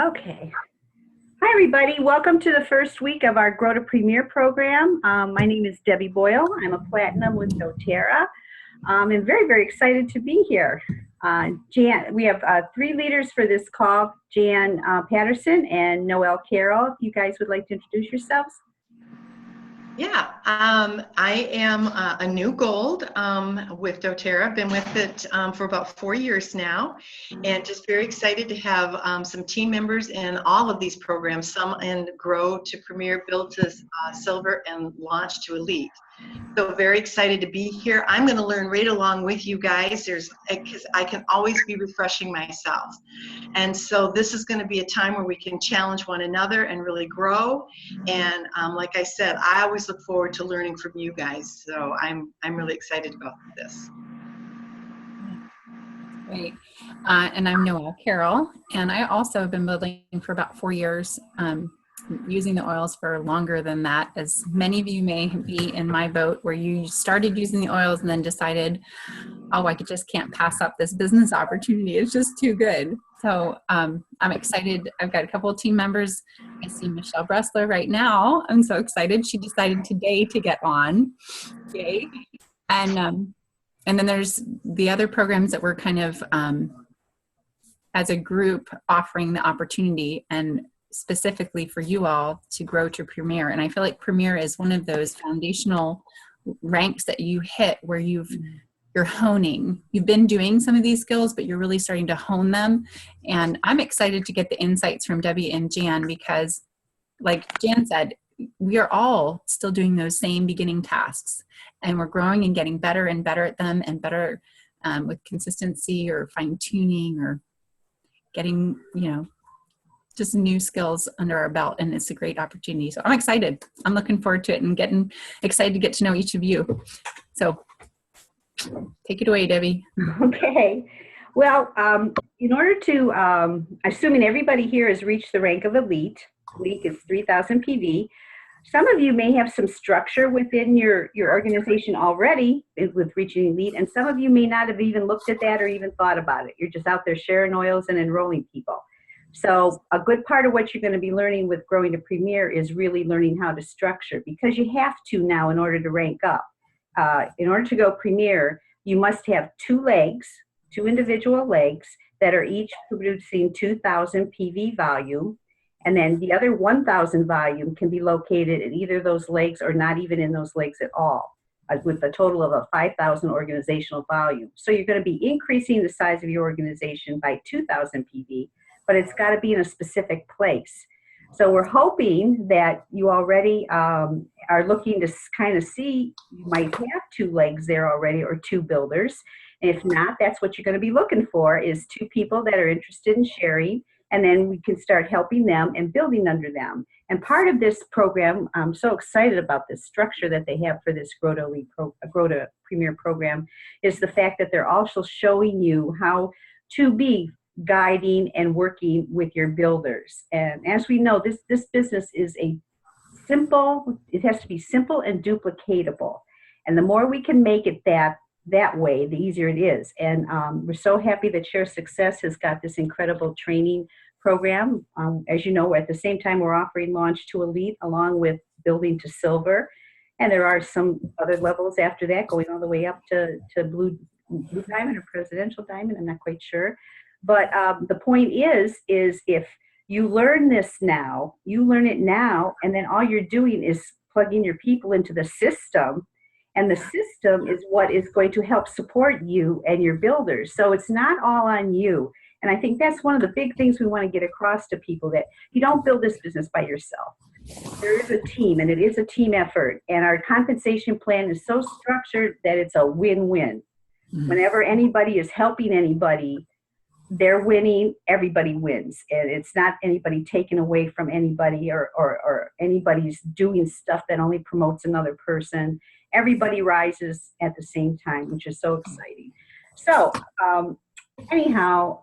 Okay. Hi, everybody. Welcome to the first week of our Grow to Premier program. My name is Debbie Boyle. I'm a Platinum with doTERRA. I'm very, very excited to be here. Jan, we have three leaders for this call, Jan Patterson and Noelle Carroll. If you guys would like to introduce yourselves. Yeah, I am a new gold with doTERRA. I've been with it for about 4 years now, and just very excited to have some team members in all of these programs, some in Grow to Premier, Build to Silver, and Launch to Elite. So very excited to be here. I'm going to learn right along with you guys. Because I can always be refreshing myself. And so this is going to be a time where we can challenge one another and really grow. And like I said, I always look forward to learning from you guys. So I'm really excited about this. Great. And I'm Noelle Carroll, and I also have been building for about 4 years, using the oils for longer than that, as many of you may be in my boat where you started using the oils and then decided, oh, I just can't pass up this business opportunity. It's just too good. So I'm excited. I've got a couple of team members. I see Michelle Bressler right now. I'm so excited. She decided today to get on. Yay. And then there's the other programs that we're kind of, as a group, offering the opportunity and specifically for you all to grow to Premier. And I feel like Premier is one of those foundational ranks that you hit where you're honing. You've been doing some of these skills, but you're really starting to hone them. And I'm excited to get the insights from Debbie and Jan because, like Jan said, we are all still doing those same beginning tasks. And we're growing and getting better and better at them and better with consistency or fine-tuning or getting, just new skills under our belt, and it's a great opportunity. So I'm excited. I'm looking forward to it and getting excited to get to know each of you. So take it away, Debbie. Okay. Well, in order to, assuming everybody here has reached the rank of elite, elite is 3,000 PV. Some of you may have some structure within your organization already with reaching elite, and some of you may not have even looked at that or even thought about it. You're just out there sharing oils and enrolling people. So a good part of what you're going to be learning with Growing to Premier is really learning how to structure, because you have to now in order to rank up. In order to go Premier, you must have two individual legs that are each producing 2,000 PV volume, and then the other 1,000 volume can be located in either of those legs or not even in those legs at all, with a total of a 5,000 organizational volume. So you're going to be increasing the size of your organization by 2,000 PV, but it's got to be in a specific place. So we're hoping that you already are looking to kind of see, you might have two legs there already or two builders. And if not, that's what you're going to be looking for, is two people that are interested in sharing, and then we can start helping them and building under them. And part of this program, I'm so excited about this structure that they have for this Grow to Premier program, is the fact that they're also showing you how to be guiding and working with your builders. And as we know, this business is it has to be simple and duplicatable. And the more we can make it that way, the easier it is. And we're so happy that Share Success has got this incredible training program. As you know, at the same time, we're offering Launch to Elite along with Building to Silver. And there are some other levels after that, going all the way up to Blue Diamond or Presidential Diamond. I'm not quite sure. But the point is if you learn this now, you learn it now, and then all you're doing is plugging your people into the system, and the system is what is going to help support you and your builders. So it's not all on you. And I think that's one of the big things we want to get across to people, that you don't build this business by yourself. There is a team, and it is a team effort. And our compensation plan is so structured that it's a win-win. Mm-hmm. Whenever anybody is helping anybody, they're winning, everybody wins. And it's not anybody taking away from anybody or anybody's doing stuff that only promotes another person. Everybody rises at the same time, which is so exciting. So anyhow,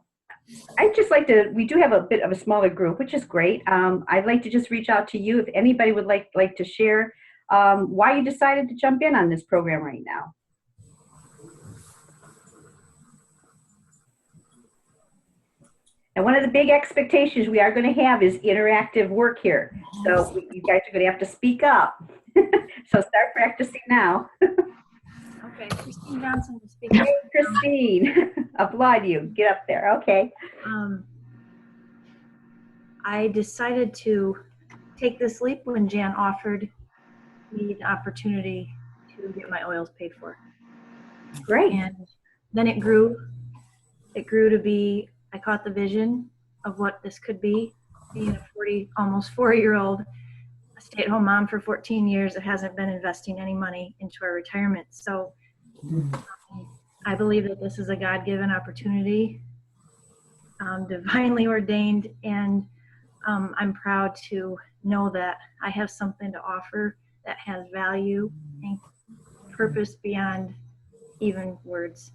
I'd just like to, we do have a bit of a smaller group, which is great. I'd like to just reach out to you if anybody would like to share why you decided to jump in on this program right now. And one of the big expectations we are going to have is interactive work here. So you guys are going to have to speak up. So start practicing now. Okay, Christine Johnson will speak. Hey, Christine, applaud you. Get up there. Okay. I decided to take this leap when Jan offered me the opportunity to get my oils paid for. Great. And then it grew. It grew to be, I caught the vision of what this could be, being a almost 40-year-old stay-at-home mom for 14 years that hasn't been investing any money into our retirement. So I believe that this is a God-given opportunity, divinely ordained, and I'm proud to know that I have something to offer that has value and purpose beyond even words.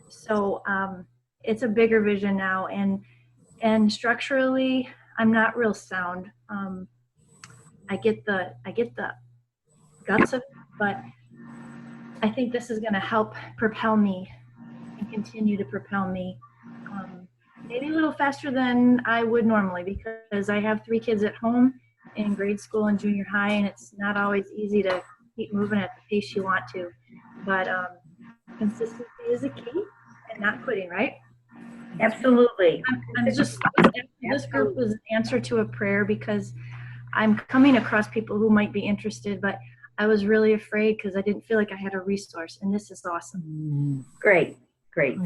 So it's a bigger vision now, and structurally, I'm not real sound. I get the guts of it, but I think this is going to help propel me and continue to propel me, maybe a little faster than I would normally, because I have 3 kids at home in grade school and junior high, and it's not always easy to keep moving at the pace you want to. But consistency is a key, and not quitting, right? Absolutely. This group was an answer to a prayer, because I'm coming across people who might be interested, but I was really afraid because I didn't feel like I had a resource, and this is awesome. Great.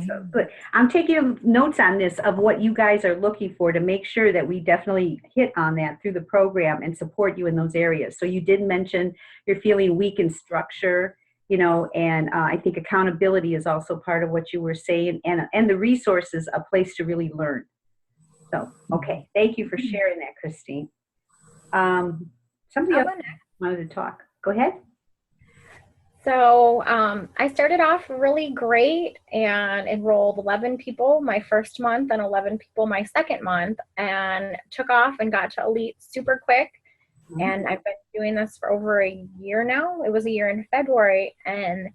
So good. I'm taking notes on this of what you guys are looking for to make sure that we definitely hit on that through the program and support you in those areas. So you did mention you're feeling weak in structure, and I think accountability is also part of what you were saying, and the resources, a place to really learn. So, okay. Thank you for sharing that, Christine. Somebody else wanted to talk. Go ahead. So I started off really great and enrolled 11 people my first month and 11 people my second month, and took off and got to Elite super quick. And I've been doing this for over a year now. It was a year in February, and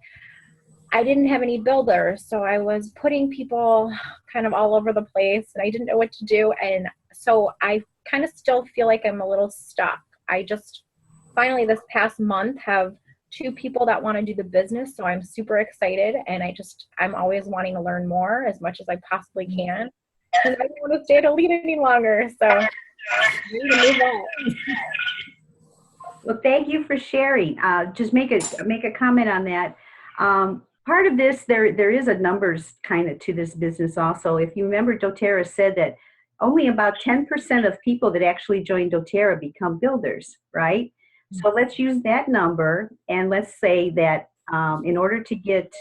I didn't have any builders. So I was putting people kind of all over the place, and I didn't know what to do. And so I kind of still feel like I'm a little stuck. I just finally this past month have 2 people that want to do the business. So I'm super excited, and I'm always wanting to learn more as much as I possibly can, because I don't want to stay at Elite any longer. So I need to move on. Well, thank you for sharing. Just make a comment on that. Part of this, there is a numbers kind of to this business also. If you remember, doTERRA said that only about 10% of people that actually join doTERRA become builders, right? So let's use that number, and let's say that in order to get,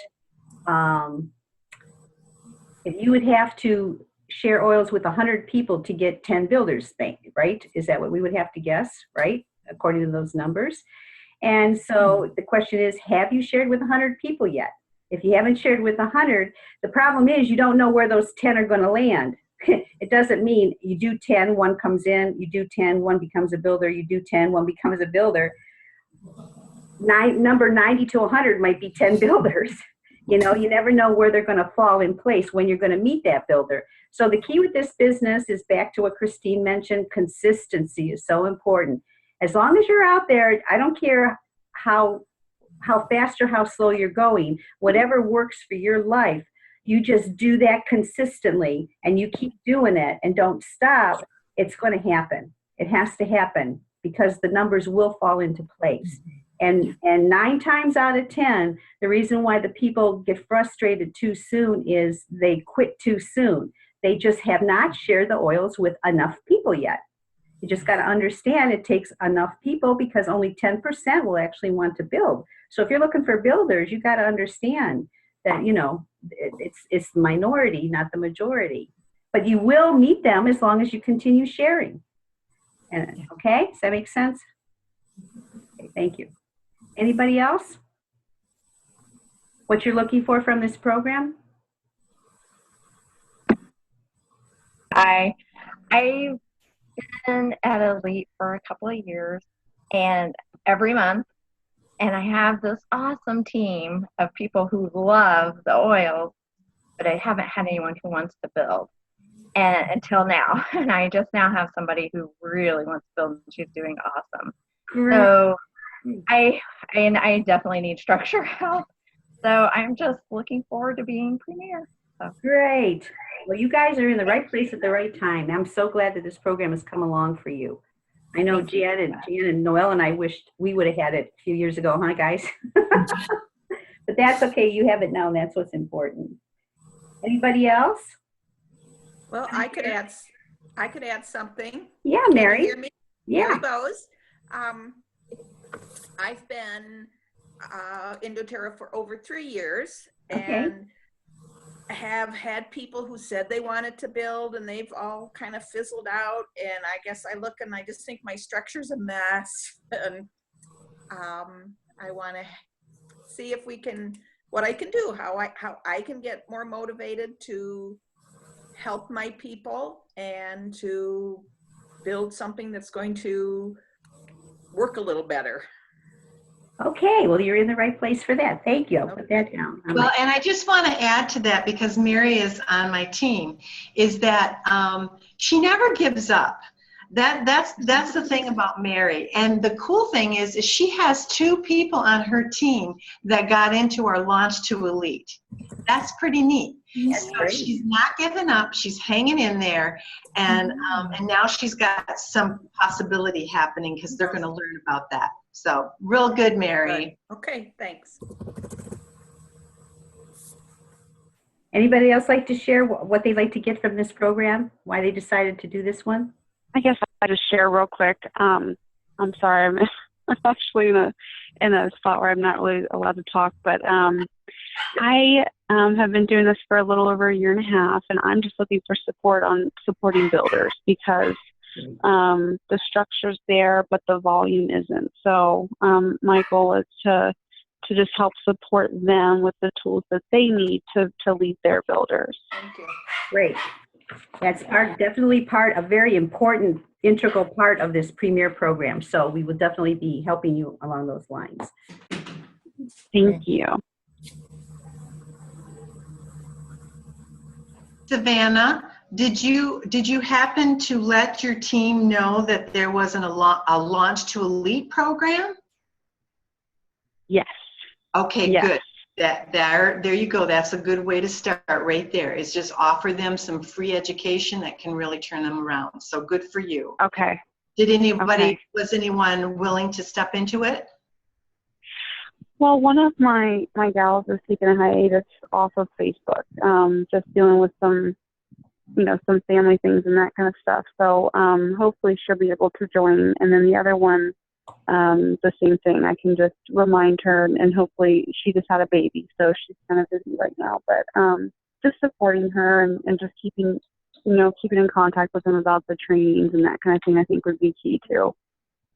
if you would have to share oils with 100 people to get 10 builders, right? Is that what we would have to guess, right? According to those numbers. And so the question is, have you shared with 100 people yet? If you haven't shared with 100, the problem is you don't know where those 10 are going to land. It doesn't mean you do 10, 1 comes in, you do 10, 1 becomes a builder, you do 10, 1 becomes a builder. Number 90 to 100 might be 10 builders. You never know where they're going to fall in place when you're going to meet that builder. So the key with this business is back to what Christine mentioned, consistency is so important. As long as you're out there, I don't care how fast or how slow you're going, whatever works for your life, you just do that consistently, and you keep doing it and don't stop, it's going to happen. It has to happen, because the numbers will fall into place. And 9 times out of 10, the reason why the people get frustrated too soon is they quit too soon. They just have not shared the oils with enough people yet. You just got to understand it takes enough people, because only 10% will actually want to build. So if you're looking for builders, you got to understand that, it's the minority, not the majority. But you will meet them as long as you continue sharing. Okay, does that make sense? Okay, thank you. Anybody else? What you're looking for from this program? I've been at Elite for a couple of years, and every month, and I have this awesome team of people who love the oils, but I haven't had anyone who wants to build. and until now. And I just now have somebody who really wants to build, and she's doing awesome. Great. So I definitely need structure help. So I'm just looking forward to being premier. So. Great. Well, you guys are in the right place at the right time. I'm so glad that this program has come along for you. I know Jan and Noelle and I wished we would have had it a few years ago, huh, guys? But that's okay. You have it now, and that's what's important. Anybody else? Well, I could add something. Yeah, Can you Mary. hear me? Yeah. Mary Bose. I've been in doTERRA for over 3 years, Okay. and have had people who said they wanted to build, and they've all kind of fizzled out. And I guess I look and I just think my structure's a mess, and I want to see if what I can do, how I can get more motivated to help my people and to build something that's going to work a little better. Okay. Well, you're in the right place for that. Thank you. I'll put that down. Well, and I just want to add to that, because Mary is on my team, is that she never gives up. That's the thing about Mary. And the cool thing is she has 2 people on her team that got into our Launch to Elite. That's pretty neat. That's So great. she's not giving up. She's hanging in there, and now she's got some possibility happening because they're going to learn about that. So real good, Mary. Okay, thanks. Anybody else like to share what they'd like to get from this program? Why they decided to do this one? I guess I'll just share real quick. I'm sorry, I'm actually in a spot where I'm not really allowed to talk, but I have been doing this for a little over 1.5 years, and I'm just looking for support on supporting builders, because the structure's there, but the volume isn't. So my goal is to just help support them with the tools that they need to lead their builders. Thank you. Great. That's definitely a very important, integral part of this premier program. So we will definitely be helping you along those lines. Thank you. Savannah, did you happen to let your team know that there wasn't a Launch to Elite program? Yes. Okay, Yes. good. There you go. That's a good way to start right there, is just offer them some free education that can really turn them around. So good for you. Okay. Was anyone willing to step into it? Well, one of my gals is taking a hiatus off of Facebook, just dealing with some family things and that kind of stuff. So hopefully she'll be able to join. And then the other one, the same thing. I can just remind her, and hopefully she just had a baby, so she's kind of busy right now. But just supporting her and just keeping in contact with them about the trainings and that kind of thing, I think would be key too.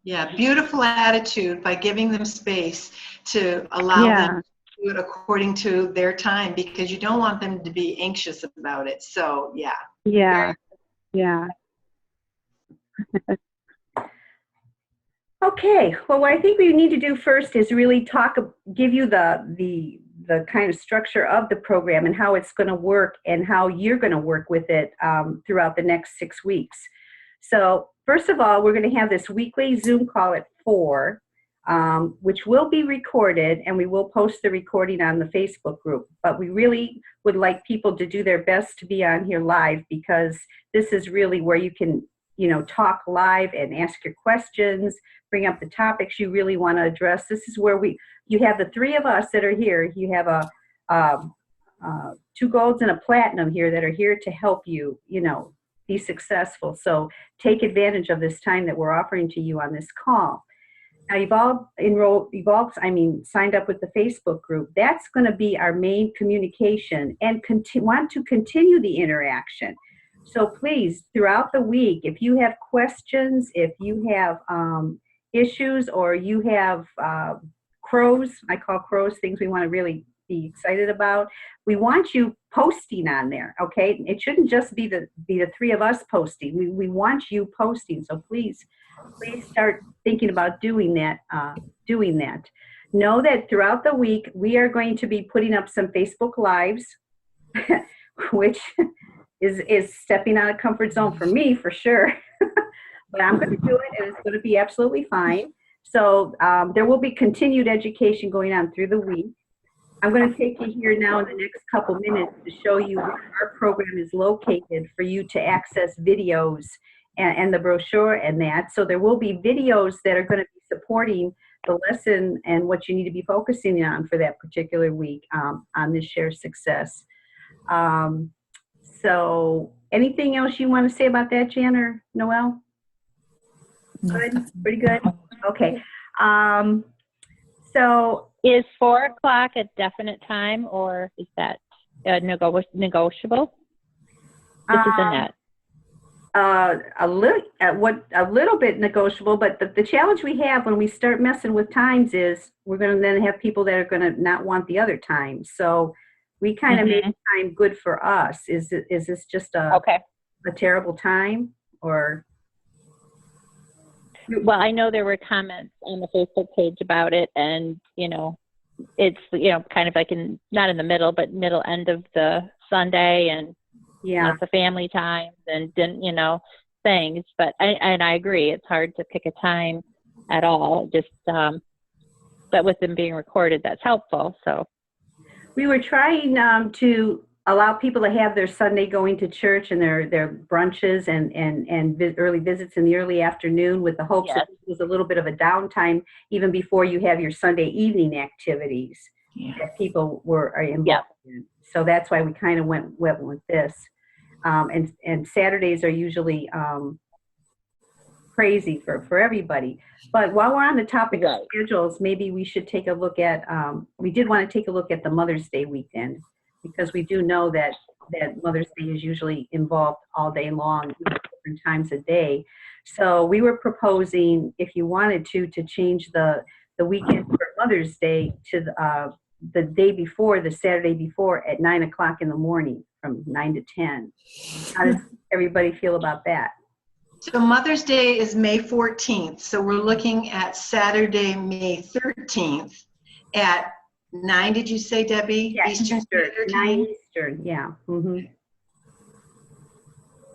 Yeah, beautiful attitude by giving them space to allow them to do it according to their time, because you don't want them to be anxious about it. So yeah. Yeah. Yeah. Okay. Well, what I think we need to do first is really give you the kind of structure of the program and how it's going to work and how you're going to work with it throughout the next 6 weeks. So first of all, we're going to have this weekly Zoom call at 4, which will be recorded, and we will post the recording on the Facebook group. But we really would like people to do their best to be on here live, because this is really where you can, talk live and ask your questions, bring up the topics you really want to address. This is where you have the 3 of us that are here. You have 2 golds and a platinum here that are here to help you, be successful. So take advantage of this time that we're offering to you on this call. Now you've all signed up with the Facebook group. That's going to be our main communication, and want to continue the interaction. So please, throughout the week, if you have questions, if you have issues, or you have crows, I call crows things we want to really be excited about, we want you posting on there, okay? It shouldn't just be the 3 of us posting. We want you posting. So please start thinking about doing that. Know that throughout the week, we are going to be putting up some Facebook Lives, which is stepping out of comfort zone for me, for sure. But I'm going to do it, and it's going to be absolutely fine. So there will be continued education going on through the week. I'm going to take you here now in the next couple minutes to show you where our program is located for you to access videos and the brochure and that. So there will be videos that are going to be supporting the lesson and what you need to be focusing on for that particular week on this Share Success. So anything else you want to say about that, Jan or Noelle? No, Good, that's- pretty good. Okay. So Is 4 o'clock a definite time, or is that negotiable? This is Annette. a little bit negotiable, but the challenge we have when we start messing with times is we're going to then have people that are going to not want the other time. So we kind of made time good for us. Is this just a terrible time, or? Well, I know there were comments on the Facebook page about it, and it's kind of like not in the middle, but middle end of the Sunday, and lots of family times and things. But I agree, it's hard to pick a time at all. Just but with them being recorded, that's helpful. So we were trying to allow people to have their Sunday going to church and their brunches and early visits in the early afternoon, with the hopes that this was a little bit of a downtime even before you have your Sunday evening activities that people are involved in. So that's why we kind of went with this. And Saturdays are usually crazy for everybody. But while we're on the topic of schedules, maybe we should take a look at, we did want to take a look at the Mother's Day weekend, because we do know that Mother's Day is usually involved all day long, different times a day. So we were proposing, if you wanted to change the weekend for Mother's Day to the day before, the Saturday before, at 9 o'clock in the morning, from 9 to 10. How does everybody feel about that? So Mother's Day is May 14th. So we're looking at Saturday, May 13th at 9, did you say, Debbie? Yeah, Eastern Standard 9 Time? Eastern, yeah. Mm-hmm.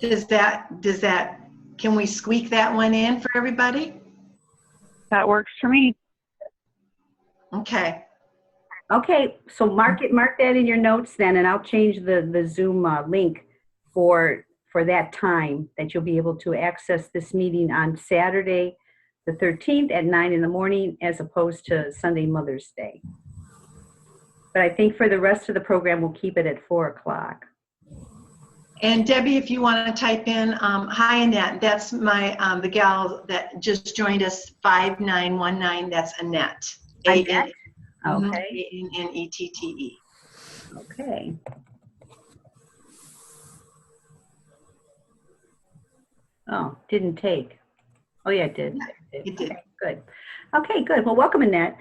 Does that, can we squeak that one in for everybody? That works for me. Okay. Okay, so mark that in your notes then, and I'll change the Zoom link for that time that you'll be able to access this meeting on Saturday, the 13th at 9 in the morning, as opposed to Sunday Mother's Day. But I think for the rest of the program, we'll keep it at 4 o'clock. And Debbie, if you want to type in, hi Annette, that's my, the gal that just joined us, 5919, that's Annette. Annette? Okay. Okay. A-N-N-E-T-T-E. Okay. Oh, didn't take. Oh yeah, it did. It did. Okay, good. Okay, good. Well, welcome, Annette.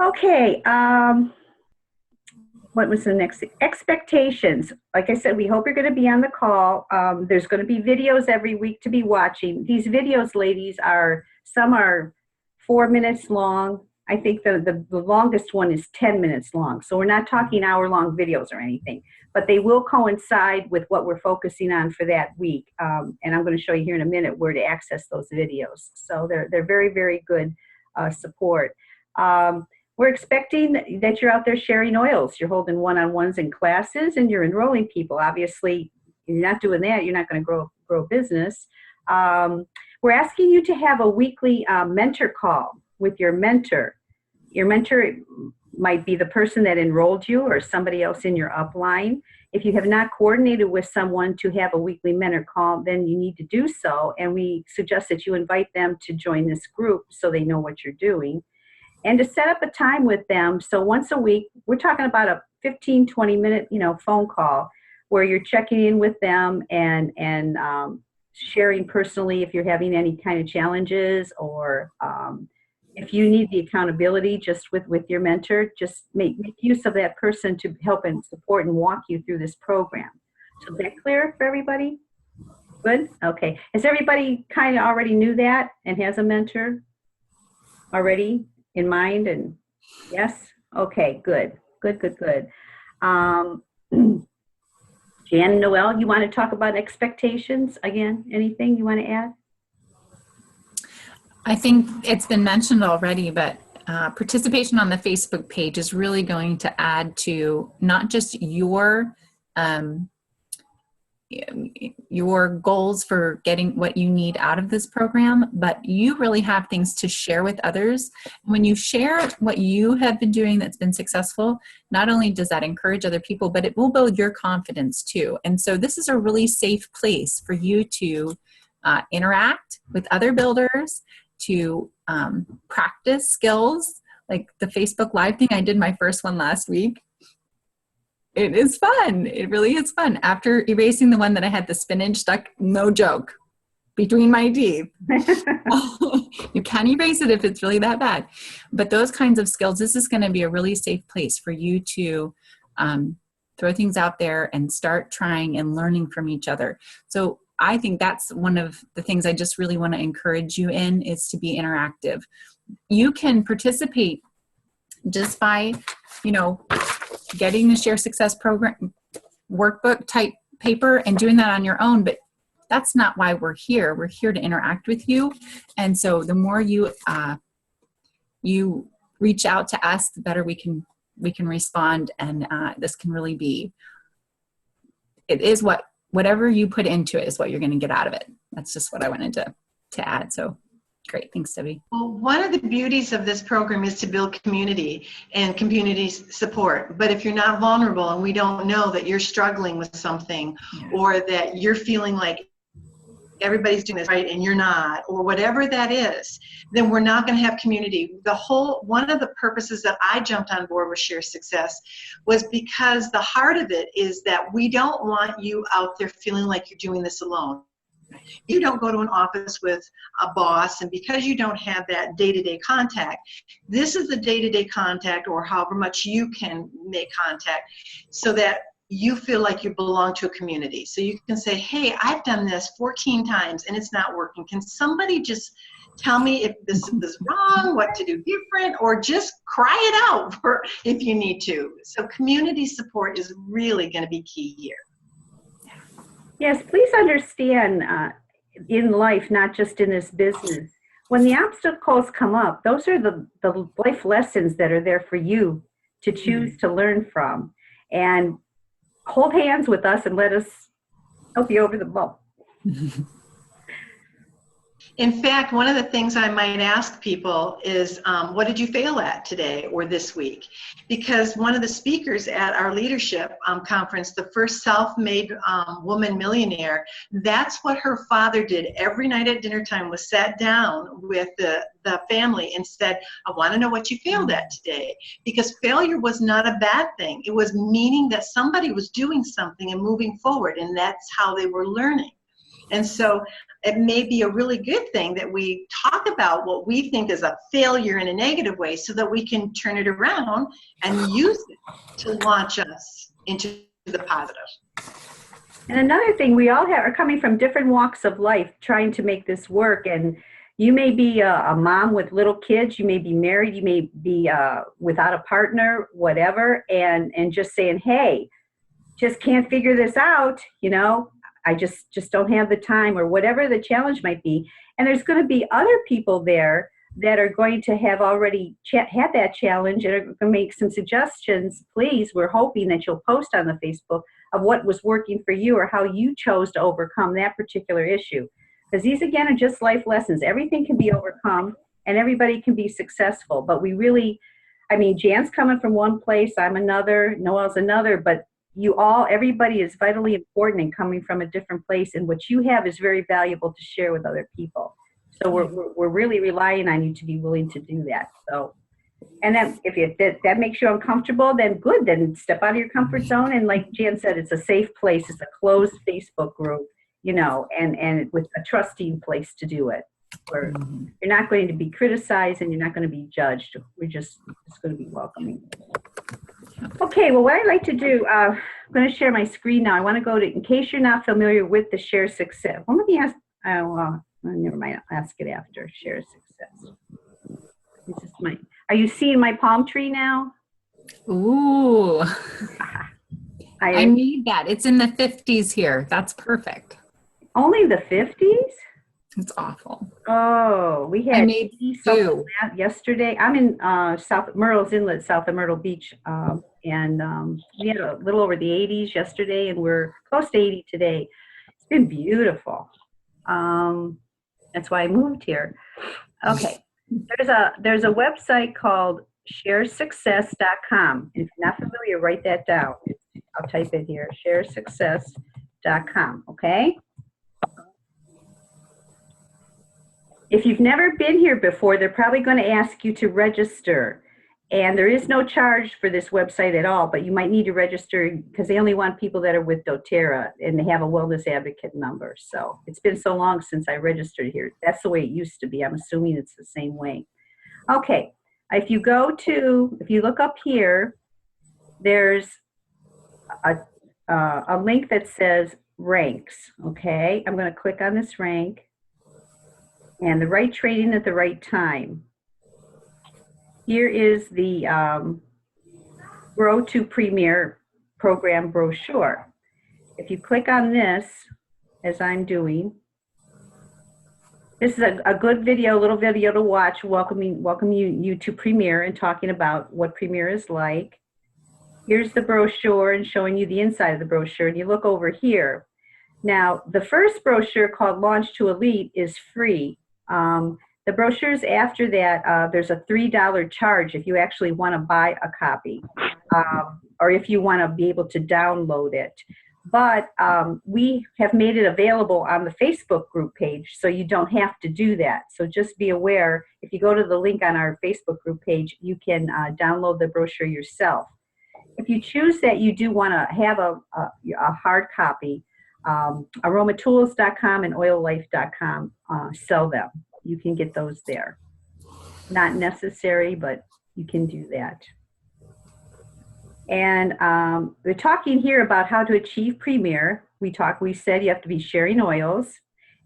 Okay, what was the next? Expectations. Like I said, we hope you're going to be on the call. There's going to be videos every week to be watching. These videos, ladies, some are 4 minutes long. I think the longest one is 10 minutes long. So we're not talking hour-long videos or anything, but they will coincide with what we're focusing on for that week. And I'm going to show you here in a minute where to access those videos. So they're very, very good support. We're expecting that you're out there sharing oils. You're holding one-on-ones in classes, and you're enrolling people. Obviously, if you're not doing that, you're not going to grow business. We're asking you to have a weekly mentor call with your mentor. Your mentor might be the person that enrolled you or somebody else in your upline. If you have not coordinated with someone to have a weekly mentor call, then you need to do so. And we suggest that you invite them to join this group so they know what you're doing. And to set up a time with them. So once a week, we're talking about a 15, 20-minute, phone call where you're checking in with them and sharing personally if you're having any kind of challenges, or if you need the accountability just with your mentor, just make use of that person to help and support and walk you through this program. So is that clear for everybody? Good? Okay. Has everybody kind of already knew that and has a mentor already in mind? And yes? Okay, good. Good. Jan, Jan, Noel, you want to talk about expectations again? Anything you want to add? I think it's been mentioned already, but participation on the Facebook page is really going to add to not just your goals for getting what you need out of this program, but you really have things to share with others. When you share what you have been doing that's been successful, not only does that encourage other people, but it will build your confidence too. And so this is a really safe place for you to interact with other builders, to practice skills like the Facebook Live thing. I did my first one last week. It is fun. It really is fun. After erasing the one that I had the spinach stuck, no joke, between my teeth. You can erase it if it's really that bad. But those kinds of skills, this is going to be a really safe place for you to throw things out there and start trying and learning from each other. So I think that's one of the things I just really want to encourage you in, is to be interactive. You can participate just by, getting the Share Success program workbook type paper and doing that on your own, but that's not why we're here. We're here to interact with you. And so the more you reach out to us, the better we can respond. And this can really be, it is whatever you put into it is what you're going to get out of it. That's just what I wanted to add. So great. Thanks, Debbie. Well, one of the beauties of this program is to build community and community support. But if you're not vulnerable and we don't know that you're struggling with something, or that you're feeling like everybody's doing this right and you're not, or whatever that is, then we're not going to have community. One of the purposes that I jumped on board with Share Success was because the heart of it is that we don't want you out there feeling like you're doing this alone. You don't go to an office with a boss, and because you don't have that day-to-day contact, this is the day-to-day contact, or however much you can make contact, so that you feel like you belong to a community. So you can say, hey, I've done this 14 times and it's not working. Can somebody just tell me if this is wrong, what to do different, or just cry it out if you need to. So community support is really going to be key here. Yes, please understand in life, not just in this business, when the obstacles come up, those are the life lessons that are there for you to choose to learn from. And hold hands with us and let us help you over the bump. In fact, one of the things I might ask people is, what did you fail at today or this week? Because one of the speakers at our leadership conference, the first self-made woman millionaire, that's what her father did every night at dinner time, was sat down with the family and said, I want to know what you failed at today. Because failure was not a bad thing. It was meaning that somebody was doing something and moving forward, and that's how they were learning. And so it may be a really good thing that we talk about what we think is a failure in a negative way, so that we can turn it around and use it to launch us into the positive. And another thing, we all are coming from different walks of life trying to make this work. And you may be a mom with little kids, you may be married, you may be without a partner, whatever, and just saying, hey, just can't figure this out, I just don't have the time, or whatever the challenge might be. And there's going to be other people there that are going to have already had that challenge and are going to make some suggestions. Please, we're hoping that you'll post on the Facebook of what was working for you, or how you chose to overcome that particular issue. Because these, again, are just life lessons. Everything can be overcome and everybody can be successful. But we really, Jan's coming from one place, I'm another, Noel's another, but everybody is vitally important and coming from a different place, and what you have is very valuable to share with other people. So we're really relying on you to be willing to do that. So, and then if that makes you uncomfortable, then good, then step out of your comfort zone. And like Jan said, it's a safe place. It's a closed Facebook group, and with a trusting place to do it, where you're not going to be criticized and you're not going to be judged. We're just going to be welcoming. Okay, well, what I'd like to do, I'm going to share my screen now. I want to go to, in case you're not familiar with the Share Success. Well, let me ask, never mind, I'll ask it after. Share Success. Are you seeing my palm tree now? Ooh. I need that. It's in the 50s here. That's perfect. Only the 50s? It's awful. Oh, we I had made 80 two. something like that yesterday. I'm in South Myrtle's Inlet, south of Myrtle Beach, and we had a little over the 80s yesterday, and we're close to 80 today. It's been beautiful. That's why I moved here. Okay, there's a website called sharesuccess.com. If you're not familiar, write that down. I'll type it here, sharesuccess.com, okay? If you've never been here before, they're probably going to ask you to register. And there is no charge for this website at all, but you might need to register because they only want people that are with doTERRA and they have a wellness advocate number. So it's been so long since I registered here. That's the way it used to be. I'm assuming it's the same way. Okay, if you look up here, there's a link that says ranks, okay? I'm going to click on this rank. And the right training at the right time. Here is the Grow to Premier program brochure. If you click on this, as I'm doing, this is a good video, little video to watch, welcome you to Premier and talking about what Premier is like. Here's the brochure and showing you the inside of the brochure. And you look over here. Now, the first brochure called Launch to Elite is free. The brochures after that, there's a $3 charge if you actually want to buy a copy, or if you want to be able to download it. But we have made it available on the Facebook group page, so you don't have to do that. So just be aware, if you go to the link on our Facebook group page, you can download the brochure yourself. If you choose that you do want to have a hard copy, aromatools.com and oillife.com sell them. You can get those there. Not necessary, but you can do that. And we're talking here about how to achieve Premier. We said you have to be sharing oils,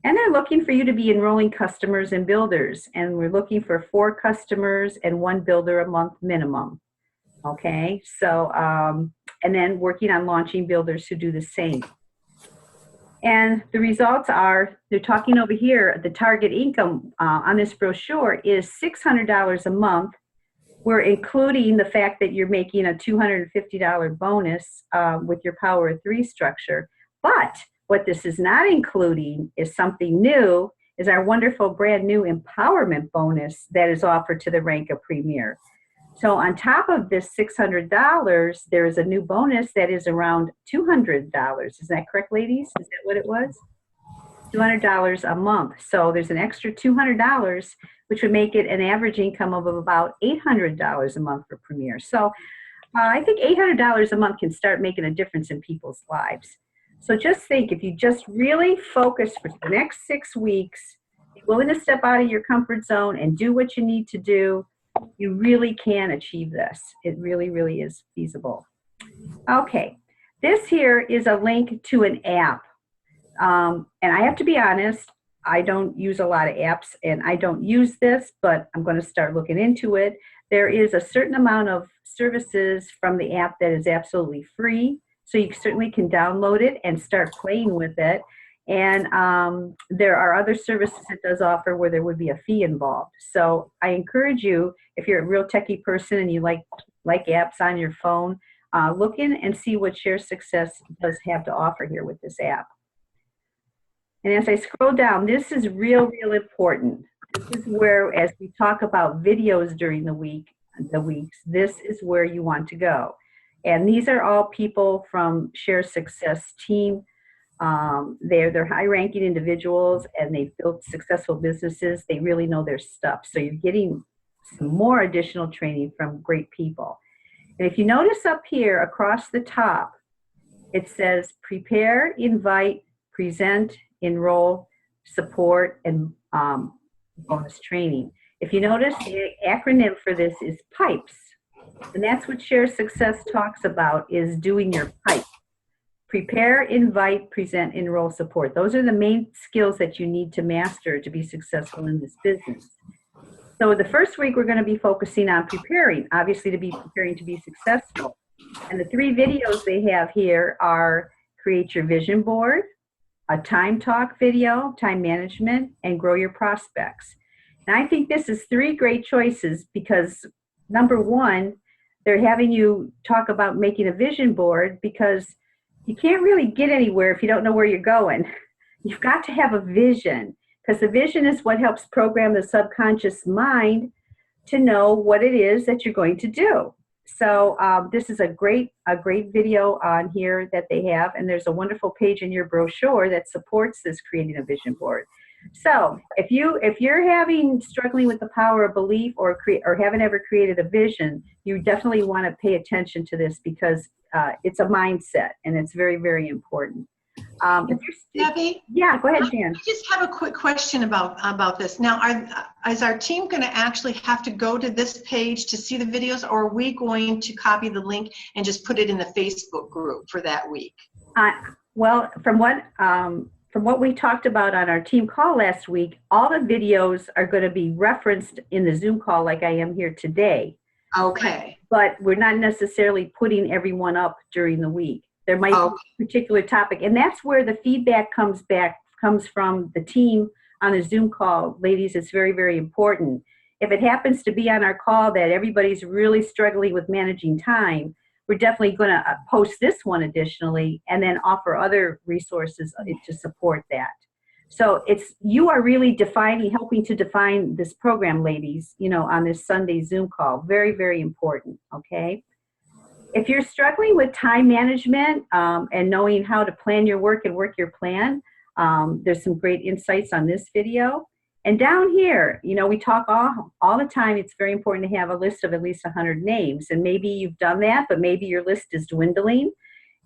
and they're looking for you to be enrolling customers and builders. And we're looking for 4 customers and 1 builder a month minimum. Okay, so, and then working on launching builders who do the same. And the results are, they're talking over here, the target income on this brochure is $600 a month. We're including the fact that you're making a $250 bonus with your Power of 3 structure. But what this is not including is something new, is our wonderful brand new empowerment bonus that is offered to the rank of Premier. So on top of this $600, there is a new bonus that is around $200. Is that correct, ladies? Is that what it was? $200 a month. So there's an extra $200, which would make it an average income of about $800 a month for Premier. So I think $800 a month can start making a difference in people's lives. So just think, if you just really focus for the next 6 weeks, be willing to step out of your comfort zone and do what you need to do, you really can achieve this. It really, really is feasible. Okay, this here is a link to an app. And I have to be honest, I don't use a lot of apps and I don't use this, but I'm going to start looking into it. There is a certain amount of services from the app that is absolutely free. So you certainly can download it and start playing with it. And there are other services it does offer where there would be a fee involved. So I encourage you, if you're a real techie person and you like apps on your phone, look in and see what Share Success does have to offer here with this app. And as I scroll down, this is real important. This is where, as we talk about videos during the weeks, this is where you want to go. And these are all people from Share Success team. They're high-ranking individuals and they've built successful businesses. They really know their stuff. So you're getting some more additional training from great people. And if you notice up here across the top, it says prepare, invite, present, enroll, support, and bonus training. If you notice, the acronym for this is PIPES. And that's what Share Success talks about, is doing your PIPE. Prepare, invite, present, enroll, support. Those are the main skills that you need to master to be successful in this business. So the first week we're going to be focusing on preparing, obviously to be preparing to be successful. And the 3 videos they have here are Create Your Vision Board, a Time Talk video, Time Management, and Grow Your Prospects. And I think this is 3 great choices because, number one, they're having you talk about making a vision board because you can't really get anywhere if you don't know where you're going. You've got to have a vision because the vision is what helps program the subconscious mind to know what it is that you're going to do. So this is a great video on here that they have, and there's a wonderful page in your brochure that supports this creating a vision board. So if you're struggling with the power of belief or haven't ever created a vision, you definitely want to pay attention to this because it's a mindset and it's very, very important. Debbie? Yeah, go ahead, Jan. I just have a quick question about this. Now, is our team going to actually have to go to this page to see the videos, or are we going to copy the link and just put it in the Facebook group for that week? Well, from what we talked about on our team call last week, all the videos are going to be referenced in the Zoom call like I am here today. Okay. But we're not necessarily putting everyone up during the week. There might be a particular topic, and that's where the feedback comes from the team on a Zoom call. Ladies, it's very, very important. If it happens to be on our call that everybody's really struggling with managing time, we're definitely going to post this one additionally and then offer other resources to support that. So you are really helping to define this program, ladies, on this Sunday Zoom call. Very, very important, okay? If you're struggling with time management and knowing how to plan your work and work your plan, there's some great insights on this video. And down here, we talk all the time, it's very important to have a list of at least 100 names. And maybe you've done that, but maybe your list is dwindling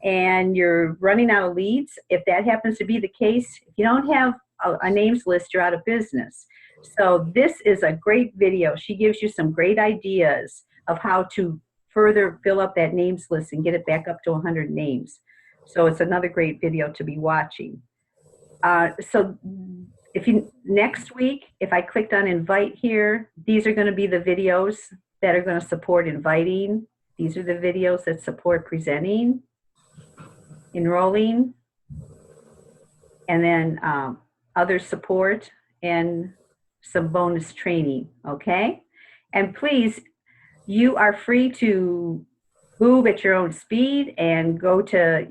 and you're running out of leads. If that happens to be the case, if you don't have a names list, you're out of business. So this is a great video. She gives you some great ideas of how to further fill up that names list and get it back up to 100 names. So it's another great video to be watching. So next week, if I clicked on invite here, these are going to be the videos that are going to support inviting. These are the videos that support presenting, enrolling, and then other support and some bonus training, okay? And please, you are free to move at your own speed and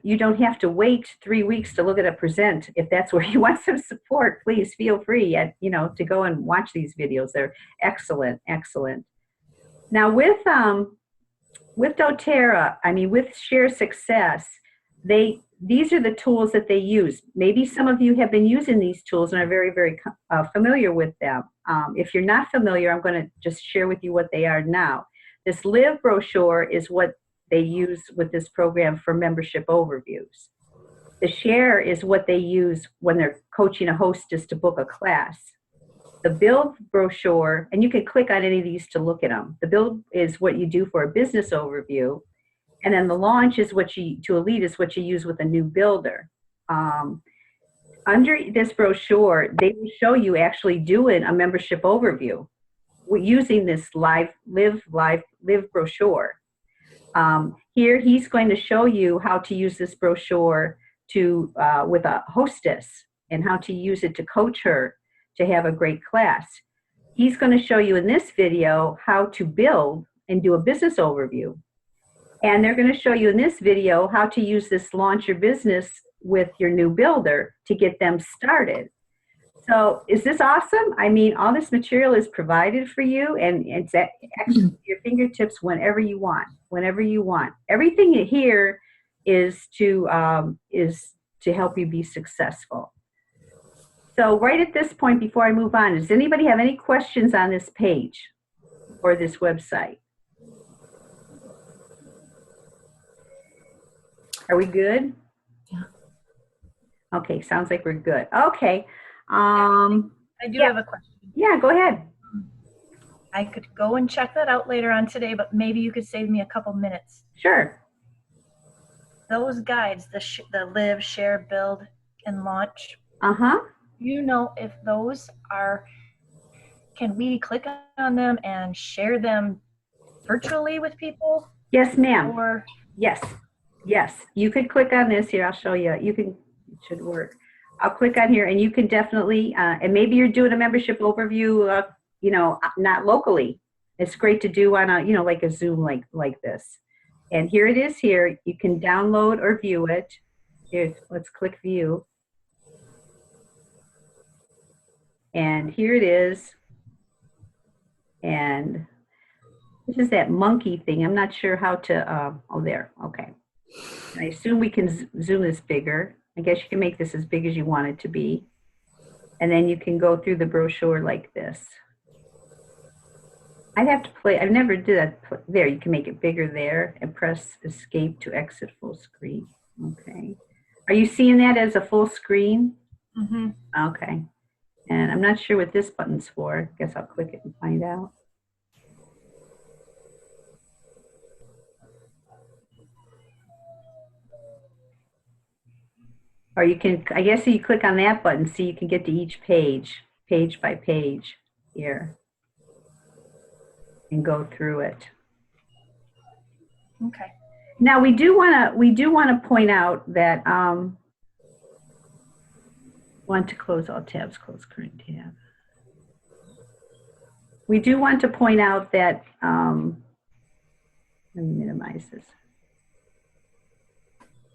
you don't have to wait 3 weeks to look at a present. If that's where you want some support, please feel free to go and watch these videos. They're excellent, excellent. Now with doTERRA, with Share Success, these are the tools that they use. Maybe some of you have been using these tools and are very, very familiar with them. If you're not familiar, I'm going to just share with you what they are now. This Live brochure is what they use with this program for membership overviews. The Share is what they use when they're coaching a hostess to book a class. The Build brochure, and you can click on any of these to look at them. The Build is what you do for a business overview. And then the Launch is to Elite is what you use with a new builder. Under this brochure, they will show you actually doing a membership overview using this Live brochure. Here, he's going to show you how to use this brochure with a hostess and how to use it to coach her to have a great class. He's going to show you in this video how to build and do a business overview. And they're going to show you in this video how to use this Launch Your Business with your new builder to get them started. So is this awesome? All this material is provided for you and it's at your fingertips whenever you want, Everything here is to help you be successful. So right at this point, before I move on, does anybody have any questions on this page or this website? Are we good? Yeah. Okay, sounds like we're good. Okay. I do have a question. Yeah, go ahead. I could go and check that out later on today, but maybe you could save me a couple minutes. Sure. Those guides, the Live, Share, Build, and Launch. Uh-huh. You know if those can we click on them and share them virtually with people? Yes, ma'am. Or Yes, yes. You could click on this here. I'll show you. You can, it should work. I'll click on here and you can definitely, and maybe you're doing a membership overview, you know, not locally. It's great to do on a, you know, like a Zoom like this. And here it is here. You can download or view it. Here's, let's click view. And here it is. And this is that monkey thing. I'm not sure how to, oh, there, okay. I assume we can zoom this bigger. I guess you can make this as big as you want it to be. And then you can go through the brochure like this. I'd have to play, I never did that. There, you can make it bigger there and press escape to exit full screen. Okay. Are you seeing that as a full screen? Mm-hmm. Okay. And I'm not sure what this button's for. I guess I'll click it and find out. Or you can, I guess you click on that button so you can get to each page, page by page here, and go through it. Okay. Now we do want to point out that want to close all tabs, close current tab. We do want to point out that let me minimize this.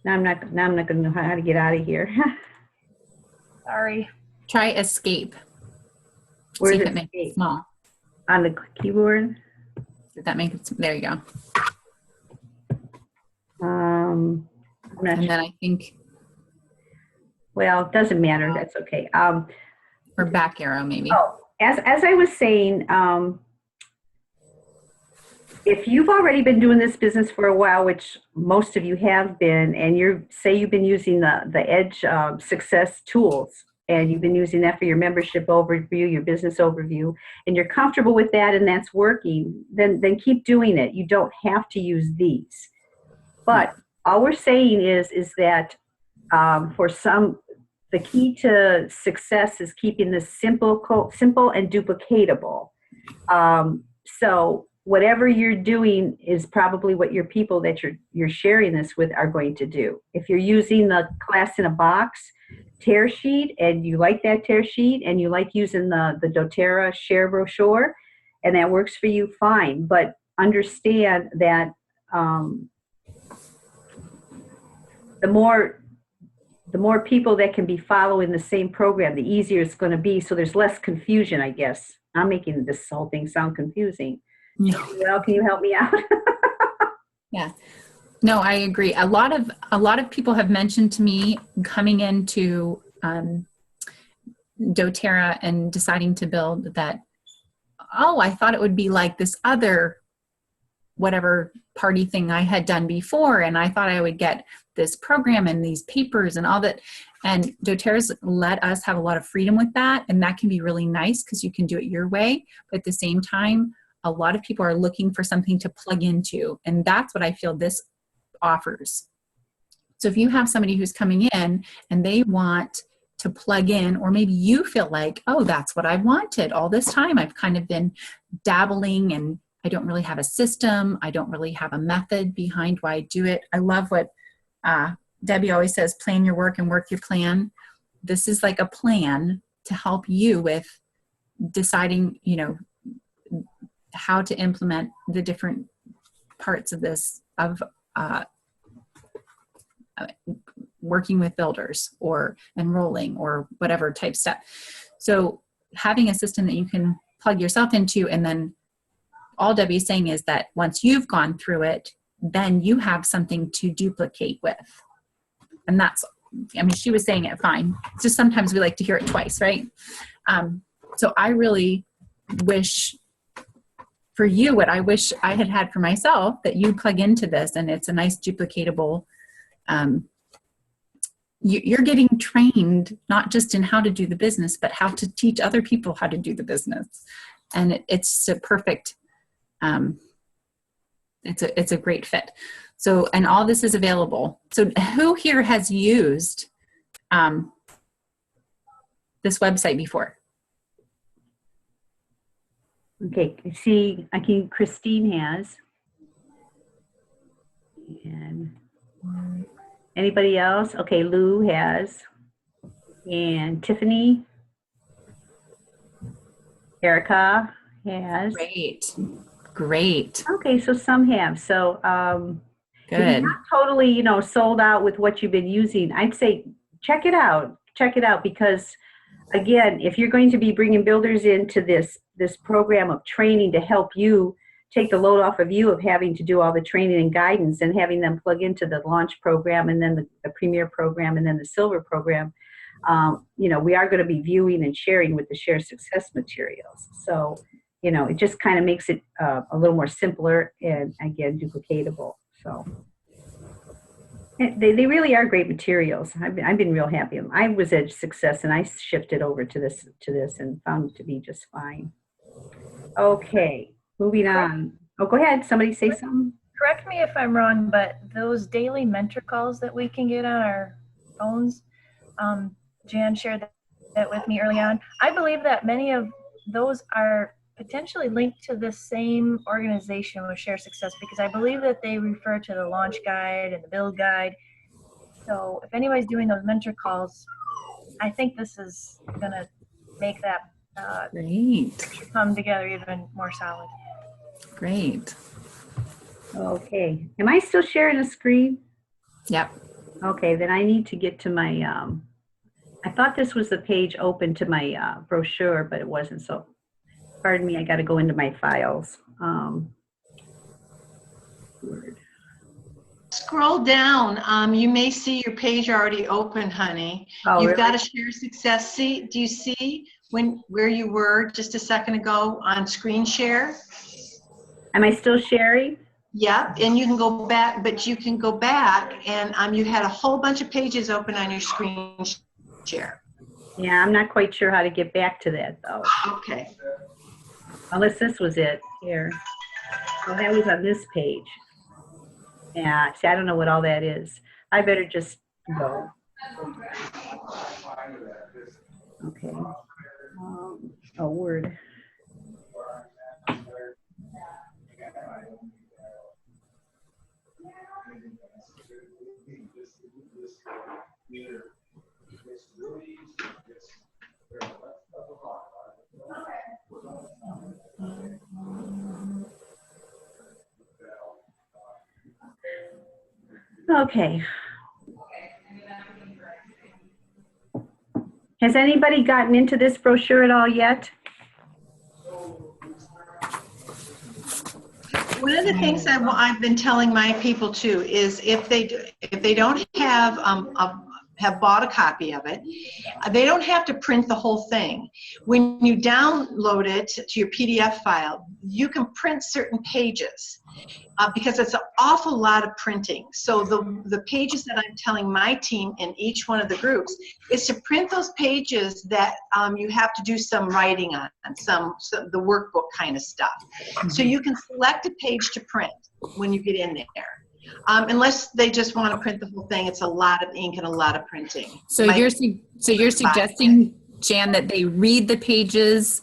Now I'm not going to know how to get out of here. Sorry. Try escape. Where's See if it it makes escape? it small. On the keyboard. Did that make it? There you go. I'm not And sure. then I think, Well, it doesn't matter. That's okay. or back arrow maybe. Oh, as I was saying, if you've already been doing this business for a while, which most of you have been, and you've been using the Edge Success tools, and you've been using that for your membership overview, your business overview, and you're comfortable with that and that's working, then keep doing it. You don't have to use these. But all we're saying is that for some, the key to success is keeping this simple and duplicatable. So whatever you're doing is probably what your people that you're sharing this with are going to do. If you're using the class in a box tear sheet and you like that tear sheet and you like using the doTERRA share brochure and that works for you, fine. But understand that the more people that can be following the same program, the easier it's going to be. So there's less confusion, I guess. I'm making this whole thing sound confusing. Yeah. Well, can you help me out? Yeah. No, I agree. A lot of people have mentioned to me coming into doTERRA and deciding to build that, oh, I thought it would be like this other whatever party thing I had done before, and I thought I would get this program and these papers and all that. And doTERRA's let us have a lot of freedom with that, and that can be really nice because you can do it your way. But at the same time, a lot of people are looking for something to plug into, and that's what I feel this offers. So if you have somebody who's coming in and they want to plug in, or maybe you feel like, oh, that's what I wanted all this time. I've kind of been dabbling and I don't really have a system. I don't really have a method behind why I do it. I love what Debbie always says, plan your work and work your plan. This is like a plan to help you with deciding, you know, how to implement the different parts of this, of working with builders or enrolling or whatever type step. So having a system that you can plug yourself into, and then all Debbie's saying is that once you've gone through it, then you have something to duplicate with. And that's, I mean, she was saying it fine. It's just sometimes we like to hear it twice, right? So I really wish for you what I wish I had had for myself, that you plug into this and it's a nice duplicatable, you're getting trained not just in how to do the business, but how to teach other people how to do the business. And it's a perfect, it's a great fit. So, and all this is available. So who here has used this website before? Okay, see, Christine has. And Anybody else? Okay, Lou has. And Tiffany. Erica has. Great. Okay, so some have. So if you're Good. not totally, sold out with what you've been using, I'd say check it out. Check it out because, again, if you're going to be bringing builders into this program of training to help you take the load off of you of having to do all the training and guidance and having them plug into the launch program and then the premier program and then the silver program, we are going to be viewing and sharing with the Share Success materials. So, it just kind of makes it a little more simpler and, again, duplicatable. So they really are great materials. I've been real happy. I was at Success and I shifted over to this and found it to be just fine. Okay, moving on. Oh, go ahead. Somebody say something. Correct me if I'm wrong, but those daily mentor calls that we can get on our phones, Jan shared that with me early on. I believe that many of those are potentially linked to the same organization with Share Success because I believe that they refer to the launch guide and the build guide. So if anybody's doing those mentor calls, I think this is going to make that Great. come together even more solid. Great. Okay. Am I still sharing the screen? Yep. Okay, then I need to get to my, I thought this was the page open to my brochure, but it wasn't. So pardon me, I got to go into my files. Scroll down. You may see your page already open, honey. Oh, You've really? got a Share Success seat. Do you see where you were just a second ago on screen share? Am I still sharing? Yep, and you can go back, but you can go back and you had a whole bunch of pages open on your screen share. Yeah, I'm not quite sure how to get back to that though. Okay. Unless this was it here. Well, that was on this page. Yeah, see, I don't know what all that is. I better just go. Okay. Oh, Word. Okay. Has anybody gotten into this brochure at all yet? One of the things I've been telling my people too is if they don't have bought a copy of it, they don't have to print the whole thing. When you download it to your PDF file, you can print certain pages because it's an awful lot of printing. So the pages that I'm telling my team in each one of the groups is to print those pages that you have to do some writing on, some the workbook kind of stuff. So you can select a page to print when you get in there. Unless they just want to print the whole thing, it's a lot of ink and a lot of printing. So you're suggesting, Jan, that they read the pages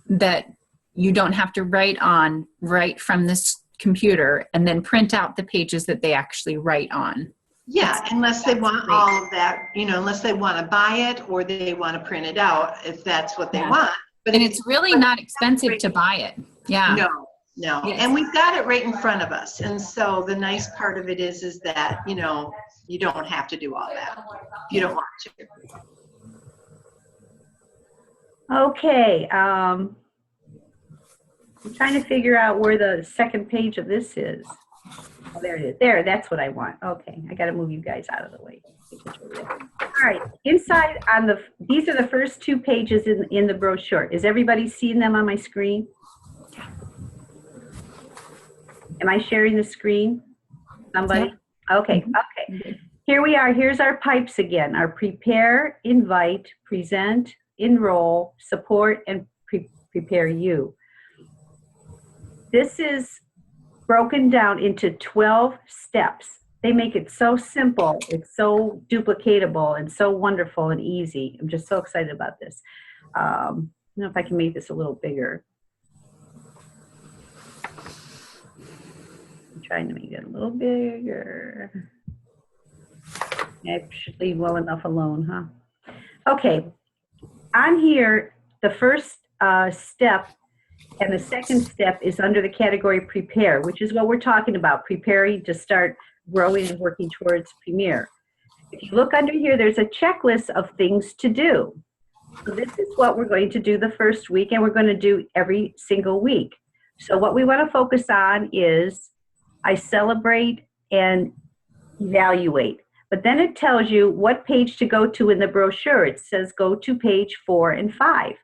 that you don't have to write on right from this computer and then print out the pages that they actually write on. Yeah, unless they want all of that, unless they want to buy it or they want to print it out, if that's what they want. But and it's really not expensive to buy it. Yeah. No. Yes. And we've got it right in front of us. And so the nice part of it is that, you don't have to do all that. You don't want to. Okay. I'm trying to figure out where the second page of this is. Oh, there it is. There, that's what I want. Okay, I got to move you guys out of the way. All right, inside on these are the first two pages in the brochure. Is everybody seeing them on my screen? Am I sharing the screen? Somebody? Yeah. Okay. Here we are. Here's our pipes again. Our prepare, invite, present, enroll, support, and prepare you. This is broken down into 12 steps. They make it so simple. It's so duplicatable and so wonderful and easy. I'm just so excited about this. I don't know if I can make this a little bigger. I'm trying to make it a little bigger. I should leave well enough alone, huh? Okay, on here, the first step and the second step is under the category prepare, which is what we're talking about, preparing to start growing and working towards Premier. If you look under here, there's a checklist of things to do. So this is what we're going to do the first week, and we're going to do every single week. So what we want to focus on is I celebrate and evaluate. But then it tells you what page to go to in the brochure. It says go to page 4 and 5.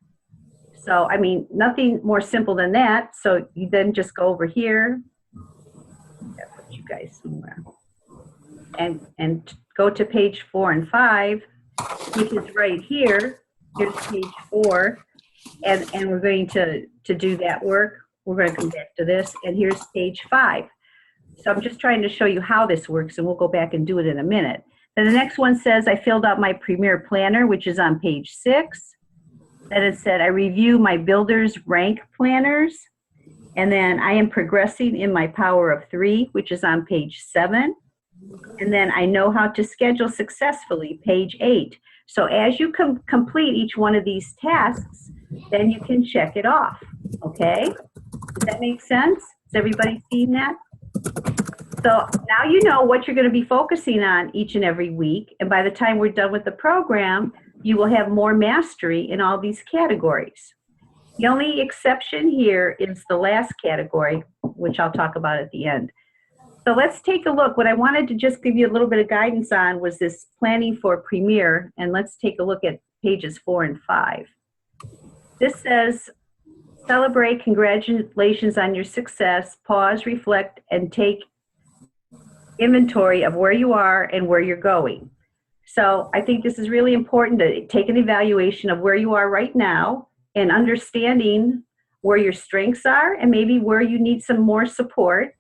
So, I mean, nothing more simple than that. So you then just go over here. I'll put you guys somewhere. And go to page 4 and 5, which is right here. Here's page 4. And we're going to do that work. We're going to come back to this. And here's page 5. So I'm just trying to show you how this works, and we'll go back and do it in a minute. Then the next one says I filled out my Premier Planner, which is on page 6. Then it said I review my Builder's Rank planners. And then I am progressing in my Power of 3, which is on page 7. And then I know how to schedule successfully, page 8. So as you complete each one of these tasks, then you can check it off, okay? Does that make sense? Has everybody seen that? So now you know what you're going to be focusing on each and every week. And by the time we're done with the program, you will have more mastery in all these categories. The only exception here is the last category, which I'll talk about at the end. So let's take a look. What I wanted to just give you a little bit of guidance on was this planning for Premier. And let's take a look at pages 4 and 5. This says, celebrate, congratulations on your success, pause, reflect, and take inventory of where you are and where you're going. So I think this is really important to take an evaluation of where you are right now and understanding where your strengths are and maybe where you need some more support,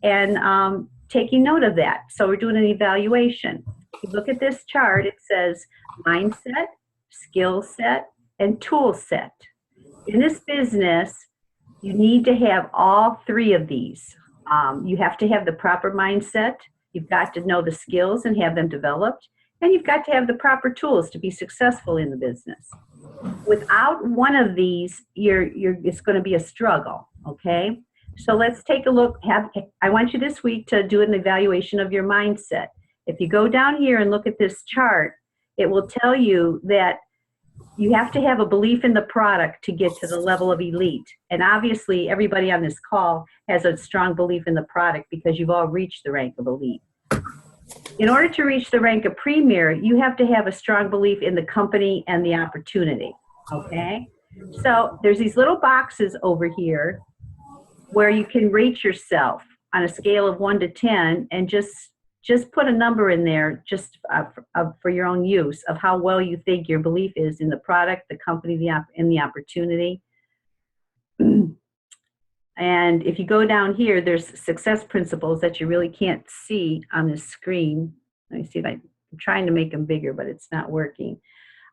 and taking note of that. So we're doing an evaluation. If you look at this chart, it says mindset, skill set, and tool set. In this business, you need to have all 3 of these. You have to have the proper mindset, you've got to know the skills and have them developed, and you've got to have the proper tools to be successful in the business. Without one of these, it's going to be a struggle, okay? So let's take a look. I want you this week to do an evaluation of your mindset. If you go down here and look at this chart, it will tell you that you have to have a belief in the product to get to the level of elite. And obviously, everybody on this call has a strong belief in the product because you've all reached the rank of elite. In order to reach the rank of Premier, you have to have a strong belief in the company and the opportunity, okay? So there's these little boxes over here where you can rate yourself on a scale of 1 to 10 and just put a number in there just for your own use of how well you think your belief is in the product, the company, and the opportunity. And if you go down here, there's success principles that you really can't see on this screen. Let me see if I'm trying to make them bigger, but it's not working.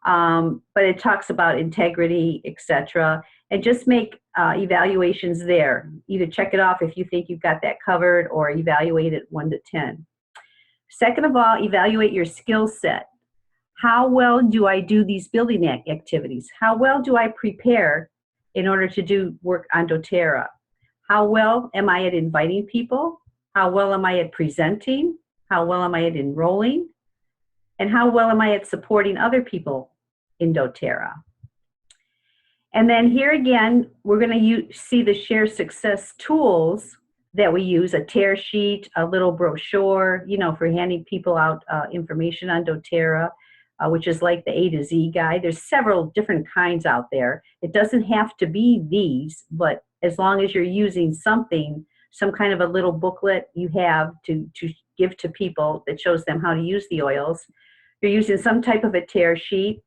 But it talks about integrity, etc. And just make evaluations there. Either check it off if you think you've got that covered or evaluate it 1 to 10. Second of all, evaluate your skill set. How well do I do these building activities? How well do I prepare in order to do work on doTERRA? How well am I at inviting people? How well am I at presenting? How well am I at enrolling? And how well am I at supporting other people in doTERRA? And then here again, we're going to see the share success tools that we use, a tear sheet, a little brochure, you know, for handing people out information on doTERRA, which is like the A to Z guide. There's several different kinds out there. It doesn't have to be these, but as long as you're using something, some kind of a little booklet you have to give to people that shows them how to use the oils. You're using some type of a tear sheet.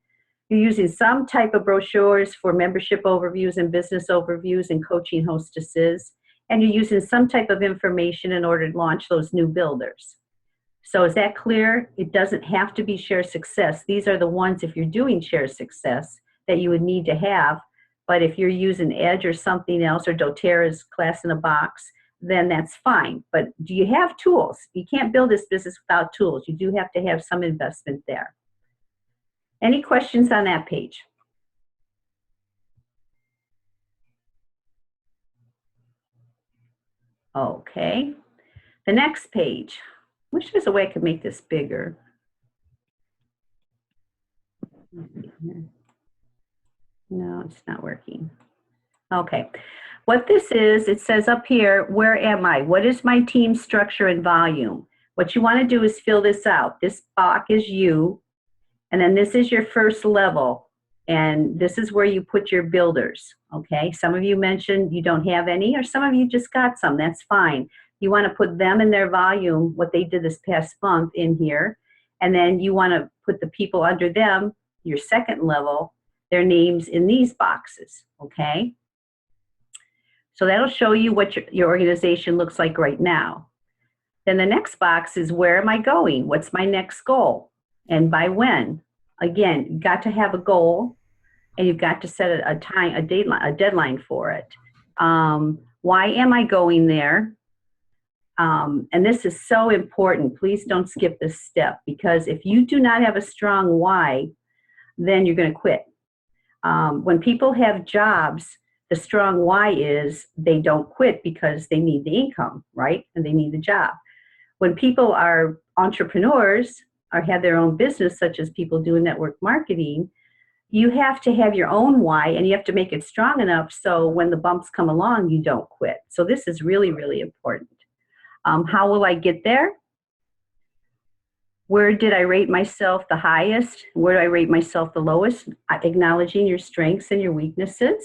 You're using some type of brochures for membership overviews and business overviews and coaching hostesses. And you're using some type of information in order to launch those new builders. So is that clear? It doesn't have to be Share Success. These are the ones, if you're doing Share Success, that you would need to have. But if you're using Edge or something else, or doTERRA's Class in a Box, then that's fine. But do you have tools? You can't build this business without tools. You do have to have some investment there. Any questions on that page? Okay. The next page. Wish there's a way I could make this bigger. No, it's not working. Okay. What this is, it says up here, where am I? What is my team structure and volume? What you want to do is fill this out. This box is you, and then this is your first level, and this is where you put your builders, okay? Some of you mentioned you don't have any, or some of you just got some. That's fine. You want to put them and their volume, what they did this past month, in here, and then you want to put the people under them, your second level, their names in these boxes, okay? So that'll show you what your organization looks like right now. Then the next box is, where am I going? What's my next goal? And by when? Again, you've got to have a goal, and you've got to set a time, a deadline for it. Why am I going there? And this is so important. Please don't skip this step, because if you do not have a strong why, then you're going to quit. When people have jobs, the strong why is they don't quit because they need the income, right? And they need the job. When people are entrepreneurs or have their own business, such as people do in network marketing, you have to have your own why, and you have to make it strong enough so when the bumps come along, you don't quit. So this is really, really important. How will I get there? Where did I rate myself the highest? Where do I rate myself the lowest? Acknowledging your strengths and your weaknesses.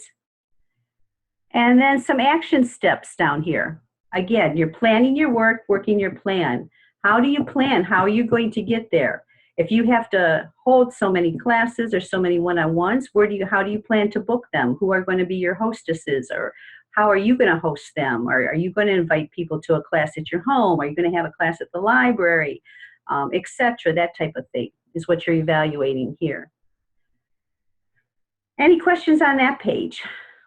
And then some action steps down here. Again, you're planning your work, working your plan. How do you plan? How are you going to get there? If you have to hold so many classes or so many one-on-ones, how do you plan to book them? Who are going to be your hostesses? Or how are you going to host them? Or are you going to invite people to a class at your home? Are you going to have a class at the library? Etc. That type of thing is what you're evaluating here. Any questions on that page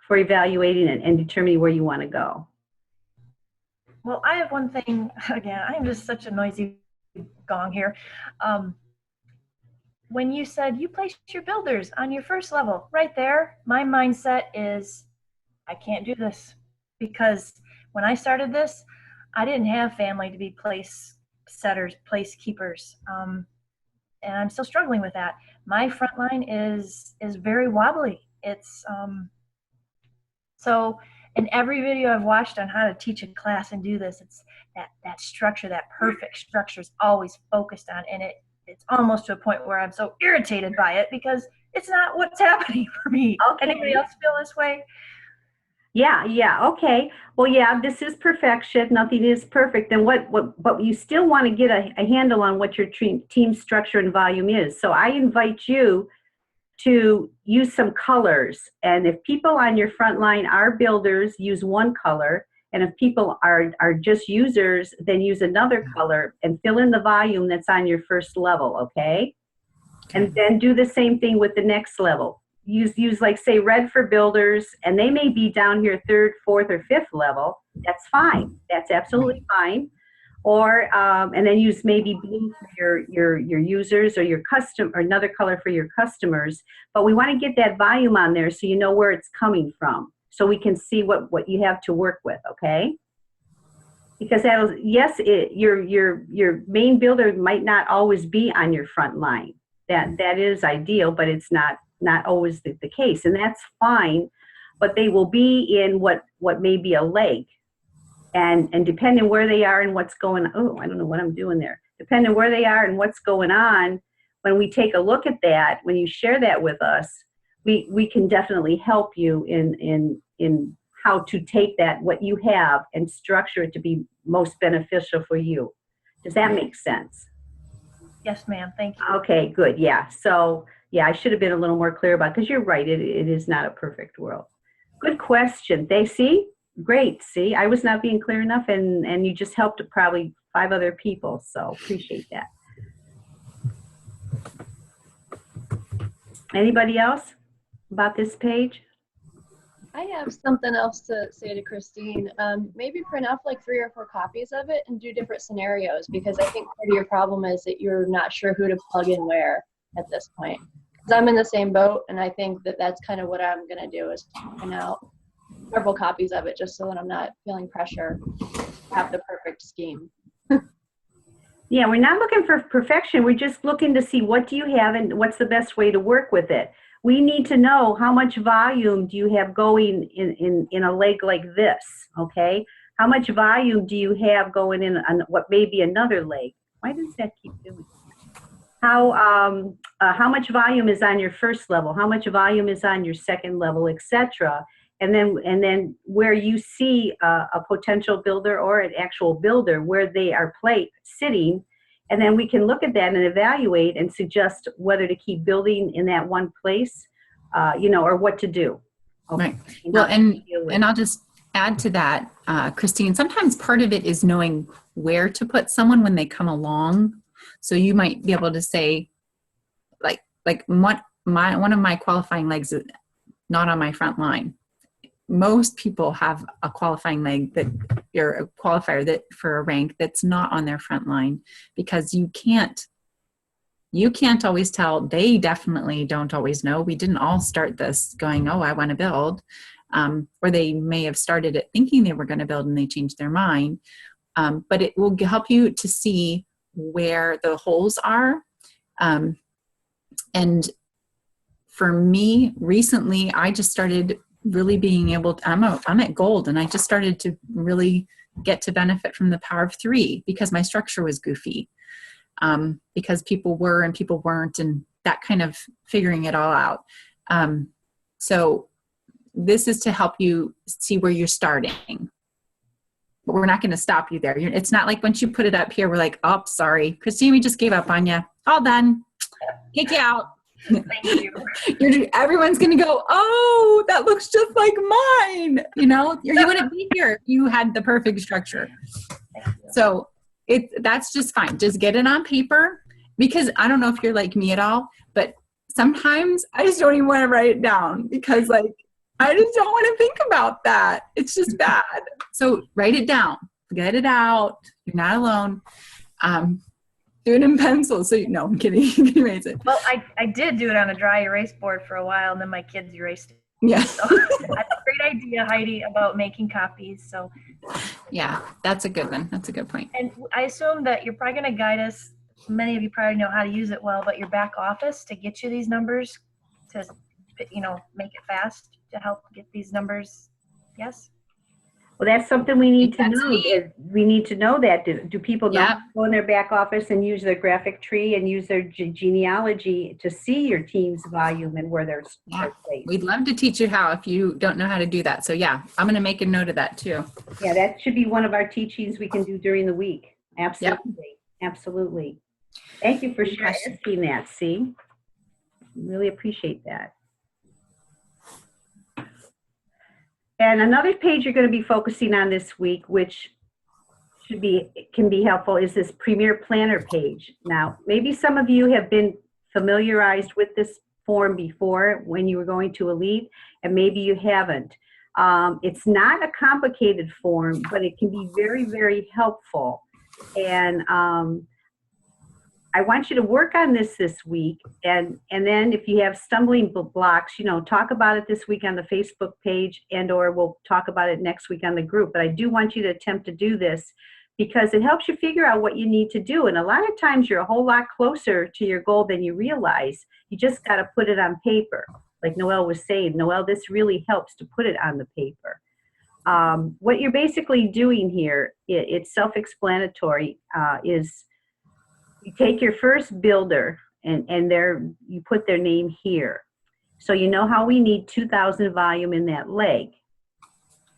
for evaluating and determining where you want to go? Well, I have one thing. Again, I'm just such a noisy gong here. When you said you placed your builders on your first level, right there, my mindset is, I can't do this, because when I started this, I didn't have family to be place setters, place keepers, and I'm still struggling with that. My front line is very wobbly. It's so in every video I've watched on how to teach a class and do this, it's that structure, that perfect structure is always focused on, and it's almost to a point where I'm so irritated by it because it's not what's happening for me. Okay. Anybody else feel this way? Yeah, okay. Well, yeah, this is perfection. Nothing is perfect. And but you still want to get a handle on what your team structure and volume is. So I invite you to use some colors. And if people on your front line are builders, use one color. And if people are just users, then use another color and fill in the volume that's on your first level, okay? And then do the same thing with the next level. Use like, say, red for builders, and they may be down here third, fourth, or fifth level. That's fine. That's absolutely fine. Or and then use maybe blue for your users, or your or another color for your customers. But we want to get that volume on there so you know where it's coming from, so we can see what you have to work with. Okay? Because your main builder might not always be on your front line. That is ideal, but it's not always the case, and that's fine. But they will be in what may be a leg, and depending where they are and what's going on. Oh, I don't know what I'm doing there. Depending where they are and what's going on, when we take a look at that, when you share that with us, we can definitely help you in how to take that, what you have, and structure it to be most beneficial for you. Does that make sense? Yes, ma'am. Thank you. Okay, good. Yeah. So, yeah, I should have been a little more clear about, because you're right. It is not a perfect world. Good question. Great. See, I was not being clear enough, and you just helped probably 5 other people. So appreciate that. Anybody else about this page? I have something else to say to Christine. Maybe print off like 3 or 4 copies of it and do different scenarios, because I think part of your problem is that you're not sure who to plug in where at this point. Because I'm in the same boat, and I think that that's kind of what I'm going to do is print out several copies of it just so that I'm not feeling pressure to have the perfect scheme. Yeah, we're not looking for perfection. We're just looking to see what do you have and what's the best way to work with it. We need to know how much volume do you have going in a leg like this, okay? How much volume do you have going in on what may be another leg? Why does that keep doing that? How much volume is on your first level? How much volume is on your second level, etc. And then where you see a potential builder or an actual builder, where they are sitting, and then we can look at that and evaluate and suggest whether to keep building in that one place, or what to do. Okay. Right. Well, and I'll just add to that, Christine, sometimes part of it is knowing where to put someone when they come along. So you might be able to say, like one of my qualifying legs is not on my front line. Most people have a qualifying leg or a qualifier that for a rank that's not on their front line, because you can't always tell. They definitely don't always know. We didn't all start this going, oh, I want to build. Or they may have started it thinking they were going to build and they changed their mind. But it will help you to see where the holes are. And for me, recently, I just started really being able to, I'm at gold, and I just started to really get to benefit from the power of 3 because my structure was goofy, because people were and people weren't, and that kind of figuring it all out. So this is to help you see where you're starting. But we're not going to stop you there. It's not like once you put it up here, we're like, oh, sorry, Christine, we just gave up on you. All done. Kick you out. Thank you. Everyone's going to go, oh, that looks just like mine. You wouldn't be here if you had the perfect structure. So that's just fine. Just get it on paper, because I don't know if you're like me at all, but sometimes I just don't even want to write it down because I just don't want to think about that. It's just bad. So write it down, get it out. You're not alone. Do it in pencil. So no, I'm kidding. You can erase it. Well, I did do it on a dry erase board for a while, and then my kids erased it. Yeah. So that's a great idea, Heidi, about making copies. So yeah, that's a good one. That's a good point. And I assume that you're probably going to guide us. Many of you probably know how to use it well, but your back office to get you these numbers, to make it fast, to help get these numbers. Yes. Well, that's something we need to know. We need to know that. Do people know Yeah. go in their back office and use their graphic tree and use their genealogy to see your team's volume and where they're placed? We'd love to teach you how if you don't know how to do that. So yeah, I'm going to make a note of that too. Yeah, that should be one of our teachings we can do during the week. Absolutely. Absolutely. Thank you for asking that, see? Really appreciate that. And another page you're going to be focusing on this week, which can be helpful, is this Premier Planner page. Now, maybe some of you have been familiarized with this form before when you were going to Elite, and maybe you haven't. It's not a complicated form, but it can be very, very helpful. And I want you to work on this week, and then if you have stumbling blocks, talk about it this week on the Facebook page, or we'll talk about it next week on the group. But I do want you to attempt to do this because it helps you figure out what you need to do. And a lot of times you're a whole lot closer to your goal than you realize. You just got to put it on paper. Like Noelle was saying, Noelle, this really helps to put it on the paper. What you're basically doing here, it's self-explanatory, is you take your first builder and you put their name here. So you know how we need 2,000 volume in that leg.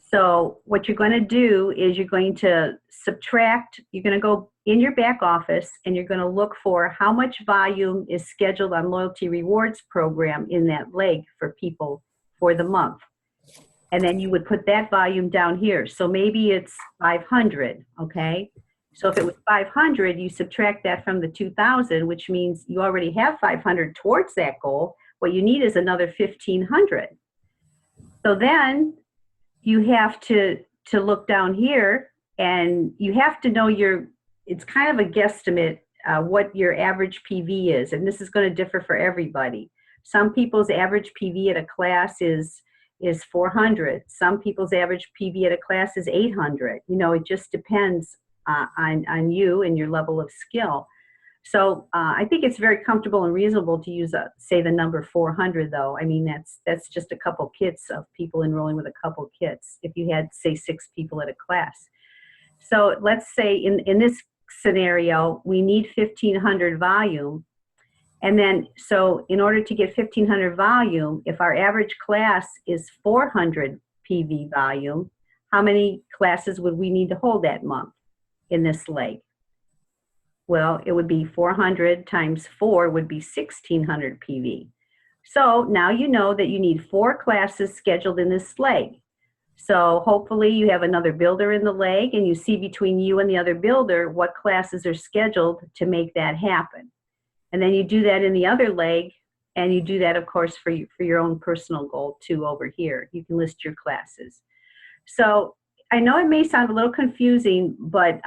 So what you're going to do is you're going to subtract, you're going to go in your back office and you're going to look for how much volume is scheduled on Loyalty Rewards program in that leg for people for the month. And then you would put that volume down here. So maybe it's 500, okay? So if it was 500, you subtract that from the 2,000, which means you already have 500 towards that goal. What you need is another 1,500. So then you have to look down here, and you have to know it's kind of a guesstimate what your average PV is, and this is going to differ for everybody. Some people's average PV at a class is 400. Some people's average PV at a class is 800. You know, it just depends on you and your level of skill. So I think it's very comfortable and reasonable to use, say, the number 400, though. I mean, that's just a couple kits of people enrolling with a couple kits if you had, say, 6 people at a class. So let's say in this scenario, we need 1,500 volume. And then, so in order to get 1,500 volume, if our average class is 400 PV volume, how many classes would we need to hold that month in this leg? Well, it would be 400 times 4 would be 1,600 PV. So now you know that you need 4 classes scheduled in this leg. So hopefully you have another builder in the leg, and you see between you and the other builder what classes are scheduled to make that happen. And then you do that in the other leg, and you do that, of course, for your own personal goal too over here. You can list your classes. So I know it may sound a little confusing, but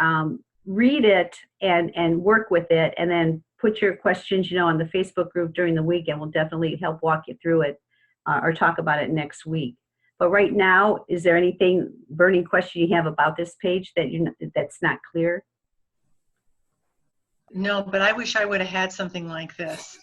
read it and work with it, and then put your questions, you know, on the Facebook group during the week, and we'll definitely help walk you through it or talk about it next week. But right now, is there anything burning question you have about this page that's not clear? No, but I wish I would have had something like this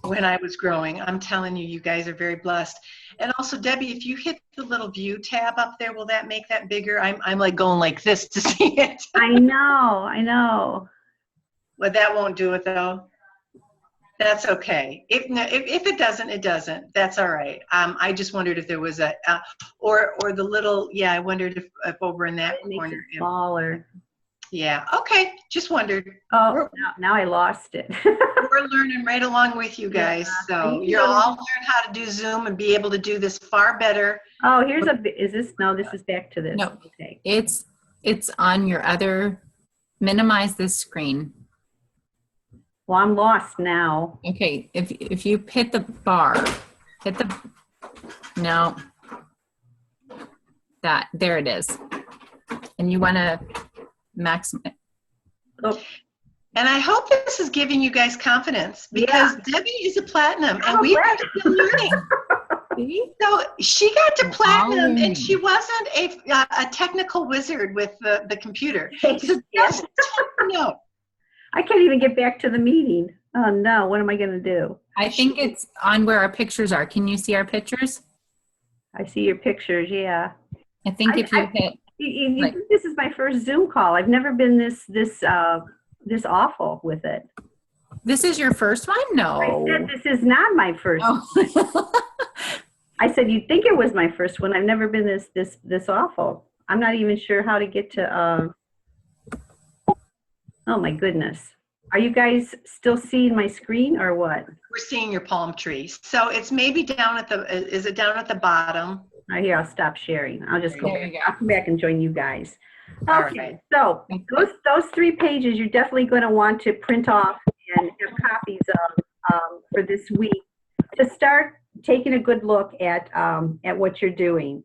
when I was growing. I'm telling you, you guys are very blessed. And also, Debbie, if you hit the little view tab up there, will that make that bigger? I'm like going like this to see it. I know. Well, that won't do it though. That's okay. If it doesn't, it doesn't. That's all right. I just wondered if there was or the little, yeah, I wondered if over in that corner. Smaller. Yeah, okay, just wondered. Oh, now I lost it. We're learning right along with you guys. Yeah. So you'll all learn how to do Zoom and be able to do this far better. Oh, this is back to this. No, okay. it's on your other, minimize this screen. Well, I'm lost now. Okay, if you hit the bar, no, there it is. And you want to maximize. Oh. And I hope this is giving you guys confidence, because Debbie is a platinum and we are still learning. So she got to platinum and she wasn't a technical wizard with the computer. So just no. I can't even get back to the meeting. Oh no, what am I going to do? I think it's on where our pictures are. Can you see our pictures? I see your pictures, yeah. I think if you hit. This is my first Zoom call. I've never been this awful with it. This is your first one? No. I said this is not my first. Oh. I said you'd think it was my first one. I've never been this awful. I'm not even sure how to get to. Oh my goodness. Are you guys still seeing my screen or what? We're seeing your palm tree. So it's maybe down at is it down at the bottom? Right here, I'll stop sharing. I'll just There you go. I'll come back and join you guys. All Okay, right. so those 3 pages you're definitely going to want to print off and have copies of for this week to start taking a good look at what you're doing.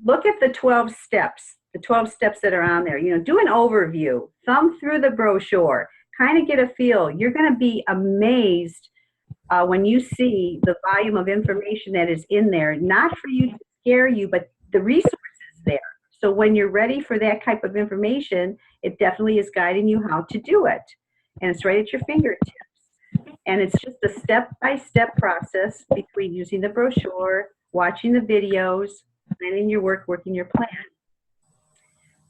Look at the 12 steps. The 12 steps that are on there. You know, do an overview, thumb through the brochure, kind of get a feel. You're going to be amazed when you see the volume of information that is in there, not for you to scare you, but the resources there. So when you're ready for that type of information, it definitely is guiding you how to do it. And it's right at your fingertips. And it's just a step-by-step process between using the brochure, watching the videos, planning your work, working your plan.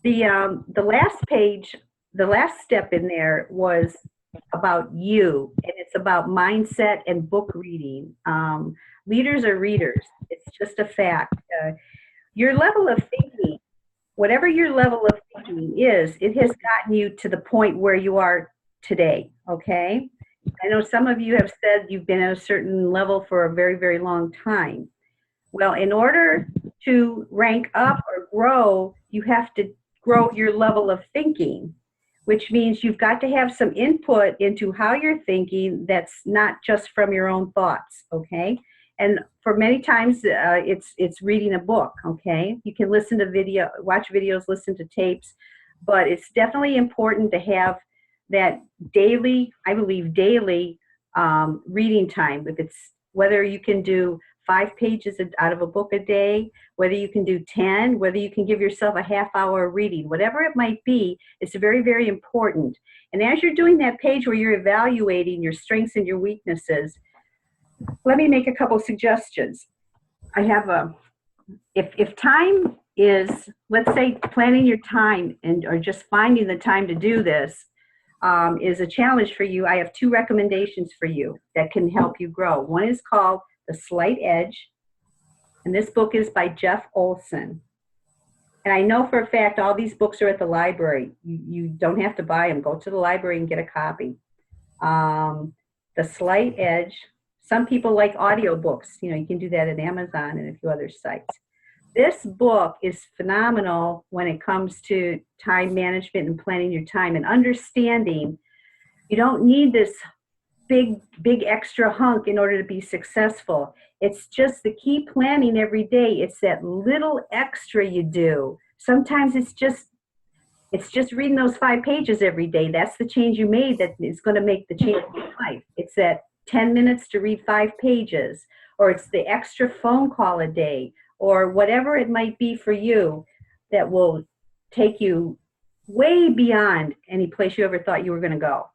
The last page, the last step in there was about you, and it's about mindset and book reading. Leaders are readers. It's just a fact. Your level of thinking, whatever your level of thinking is, it has gotten you to the point where you are today, okay? I know some of you have said you've been at a certain level for a very, very long time. Well, in order to rank up or grow, you have to grow your level of thinking, which means you've got to have some input into how you're thinking that's not just from your own thoughts, okay? And for many times, it's reading a book, okay? You can listen to video, watch videos, listen to tapes, but it's definitely important to have that daily, I believe daily, reading time. If it's, whether you can do 5 pages out of a book a day, whether you can do 10, whether you can give yourself a half hour reading, whatever it might be, it's very, very important. And as you're doing that page where you're evaluating your strengths and your weaknesses, let me make a couple suggestions. I have a, if time is, let's say planning your time and or just finding the time to do this is a challenge for you, I have 2 recommendations for you that can help you grow. One is called The Slight Edge, and this book is by Jeff Olson. And I know for a fact all these books are at the library. You don't have to buy them. Go to the library and get a copy. The Slight Edge. Some people like audiobooks. You know, you can do that at Amazon and a few other sites. This book is phenomenal when it comes to time management and planning your time and understanding you don't need this big extra hunk in order to be successful. It's just the key planning every day. It's that little extra you do. Sometimes it's just reading those 5 pages every day. That's the change you made that is going to make the change in your life. It's that 10 minutes to read 5 pages, or it's the extra phone call a day, or whatever it might be for you that will take you way beyond any place you ever thought you were going to go.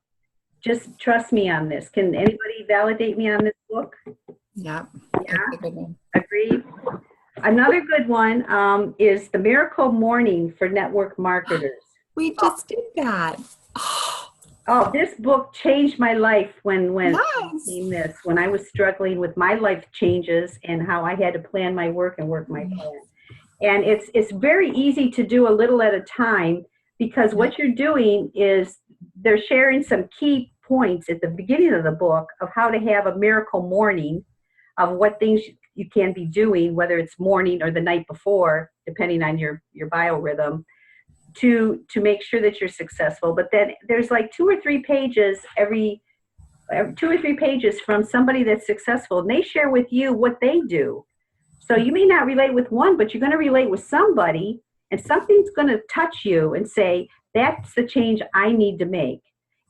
Just trust me on this. Can anybody validate me on this book? Yeah. Yeah. Agreed. Another good one is The Miracle Morning for Network Marketers. We just did that. Oh, this book changed my life when Yes. when I was struggling with my life changes and how I had to plan my work and work my plan. And it's very easy to do a little at a time, because what you're doing is they're sharing some key points at the beginning of the book of how to have a miracle morning, of what things you can be doing, whether it's morning or the night before, depending on your biorhythm, to make sure that you're successful. But then there's like 2 or 3 pages every 2 or 3 pages from somebody that's successful, and they share with you what they do. So you may not relate with one, but you're going to relate with somebody, and something's going to touch you and say, that's the change I need to make.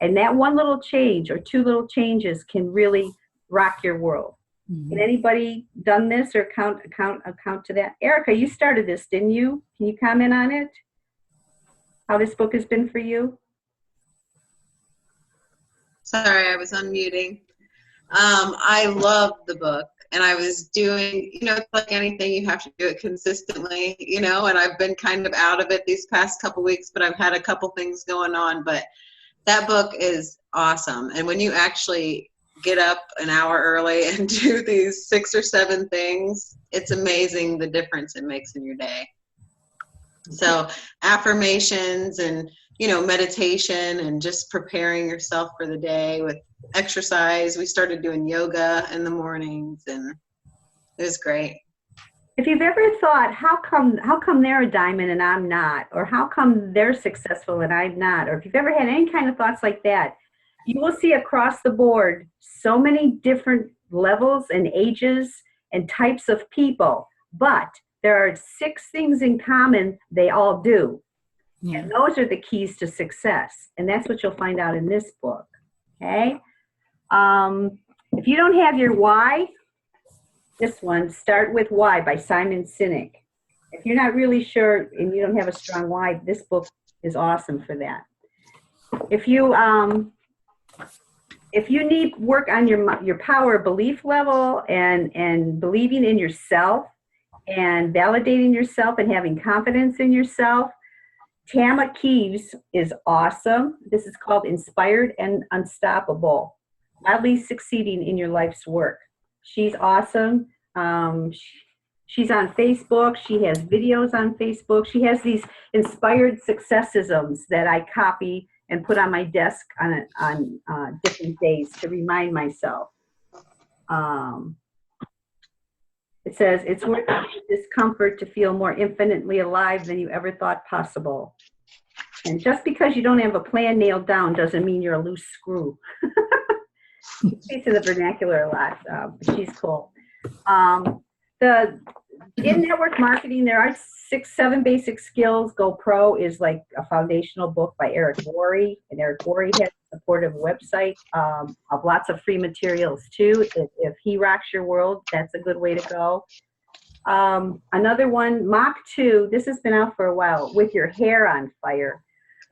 And that one little change or 2 little changes can really rock your world. Mm-hmm. Can anybody done this or account to that? Erica, you started this, didn't you? Can you comment on it? How this book has been for you? Sorry, I was unmuting. I love the book, and I was doing, it's like anything, you have to do it consistently, and I've been kind of out of it these past couple weeks, but I've had a couple things going on. But that book is awesome. And when you actually get up an hour early and do these 6 or 7 things, it's amazing the difference it makes in your day. So affirmations and, meditation and just preparing yourself for the day with exercise. We started doing yoga in the mornings, and it was great. If you've ever thought, how come they're a diamond and I'm not? Or how come they're successful and I'm not? Or if you've ever had any kind of thoughts like that, you will see across the board so many different levels and ages and types of people. But there are 6 things in common they all do. Yeah. And those are the keys to success. And that's what you'll find out in this book. Okay? If you don't have your why, this one, Start With Why by Simon Sinek. If you're not really sure and you don't have a strong why, this book is awesome for that. If you need work on your power belief level and believing in yourself and validating yourself and having confidence in yourself, Tama Kieves is awesome. This is called Inspired and Unstoppable, Oddly Succeeding in Your Life's Work. She's awesome. She's on Facebook. She has videos on Facebook. She has these inspired successisms that I copy and put on my desk on different days to remind myself. It says, it's worth the discomfort to feel more infinitely alive than you ever thought possible. And just because you don't have a plan nailed down doesn't mean you're a loose screw. She speaks in the vernacular a lot. She's cool. The in-network marketing, there are 6-7 basic skills. Go Pro is like a foundational book by Eric Worre, and Eric Worre has a supportive website of lots of free materials too. If he rocks your world, that's a good way to go. Another one, Mach 2, this has been out for a while, With Your Hair on Fire.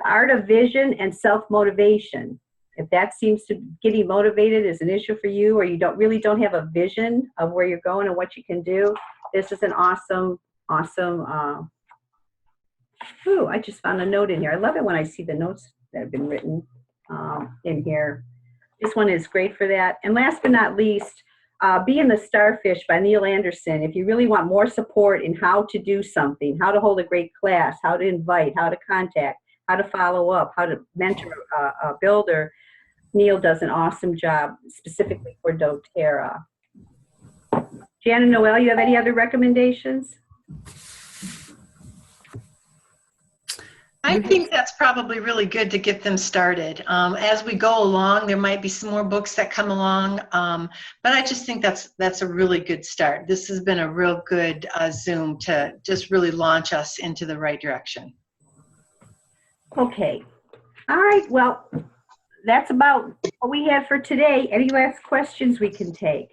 The Art of Vision and Self-Motivation. If that seems to getting motivated is an issue for you, or you really don't have a vision of where you're going and what you can do, this is an awesome, I just found a note in here. I love it when I see the notes that have been written in here. This one is great for that. And last but not least, Being the Starfish by Neil Anderson. If you really want more support in how to do something, how to hold a great class, how to invite, how to contact, how to follow up, how to mentor a builder, Neil does an awesome job specifically for doTERRA. Jan and Noel, you have any other recommendations? I think that's probably really good to get them started. As we go along, there might be some more books that come along, but I just think that's a really good start. This has been a real good Zoom to just really launch us into the right direction. Okay. All right. Well, that's about what we had for today. Any last questions we can take?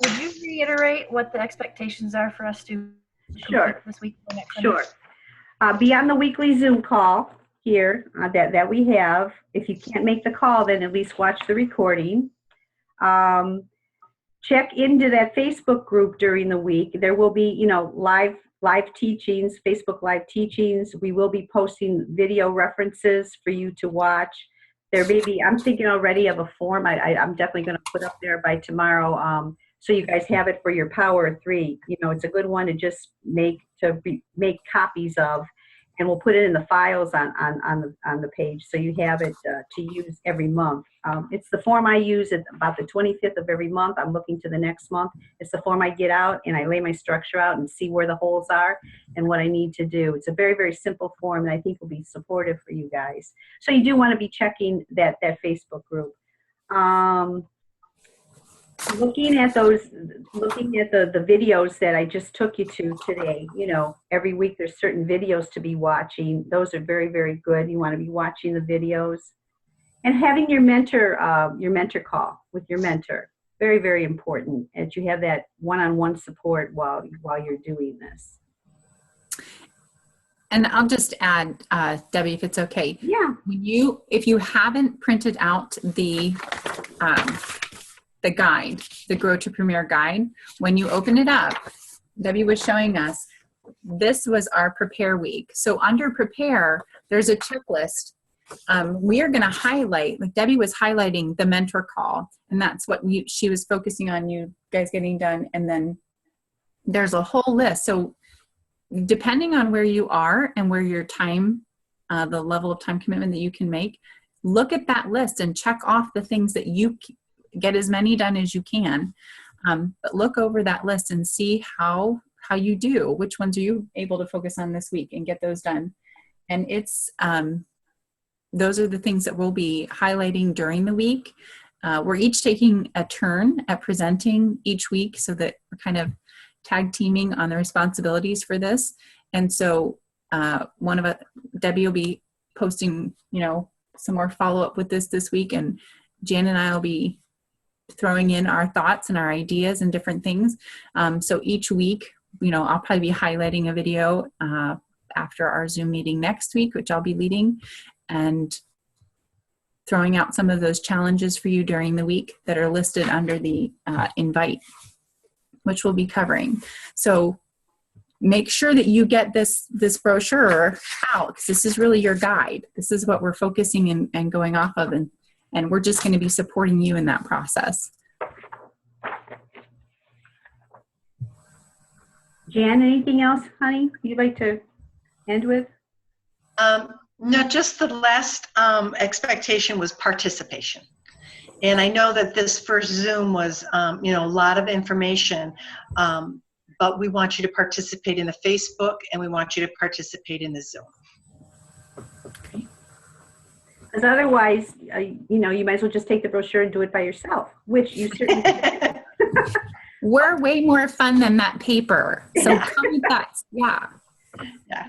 Would you reiterate what the expectations are for us to Sure. this week? Sure. Be on the weekly Zoom call here that we have. If you can't make the call, then at least watch the recording. Check into that Facebook group during the week. There will be, live teachings, Facebook live teachings. We will be posting video references for you to watch. There may be, I'm thinking already of a form I'm definitely going to put up there by tomorrow, so you guys have it for your Power of 3. It's a good one to just make copies of, and we'll put it in the files on the page so you have it to use every month. It's the form I use at about the 25th of every month. I'm looking to the next month. It's the form I get out, and I lay my structure out and see where the holes are and what I need to do. It's a very, very simple form that I think will be supportive for you guys. So you do want to be checking that Facebook group. Looking at the videos that I just took you to today, every week there's certain videos to be watching. Those are very, very good. You want to be watching the videos and having your mentor call with your mentor. Very, very important that you have that one-on-one support while you're doing this. And I'll just add, Debbie, if it's okay. Yeah. If you haven't printed out the guide, the Grow to Premier guide, when you open it up, Debbie was showing us, this was our prepare week. So under prepare, there's a checklist. We are going to highlight, like Debbie was highlighting the mentor call, and that's what she was focusing on, you guys getting done. And then there's a whole list. So depending on where you are and where your time, the level of time commitment that you can make, look at that list and check off the things that you get as many done as you can, but look over that list and see how you do, which ones are you able to focus on this week and get those done. And it's those are the things that we'll be highlighting during the week. We're each taking a turn at presenting each week so that we're kind of tag teaming on the responsibilities for this. And so Debbie will be posting, some more follow-up with this week, and Jan and I will be throwing in our thoughts and our ideas and different things. So each week, I'll probably be highlighting a video after our Zoom meeting next week, which I'll be leading, and throwing out some of those challenges for you during the week that are listed under the invite, which we'll be covering. So make sure that you get this brochure out, because this is really your guide. This is what we're focusing and going off of, and we're just going to be supporting you in that process. Jan, anything else, honey, you'd like to end with? No, just the last expectation was participation. And I know that this first Zoom was, a lot of information, but we want you to participate in the Facebook, and we want you to participate in the Zoom. Because otherwise, you might as well just take the brochure and do it by yourself, which you certainly can. We're way more fun than that paper. So come with us. Yeah. Yeah.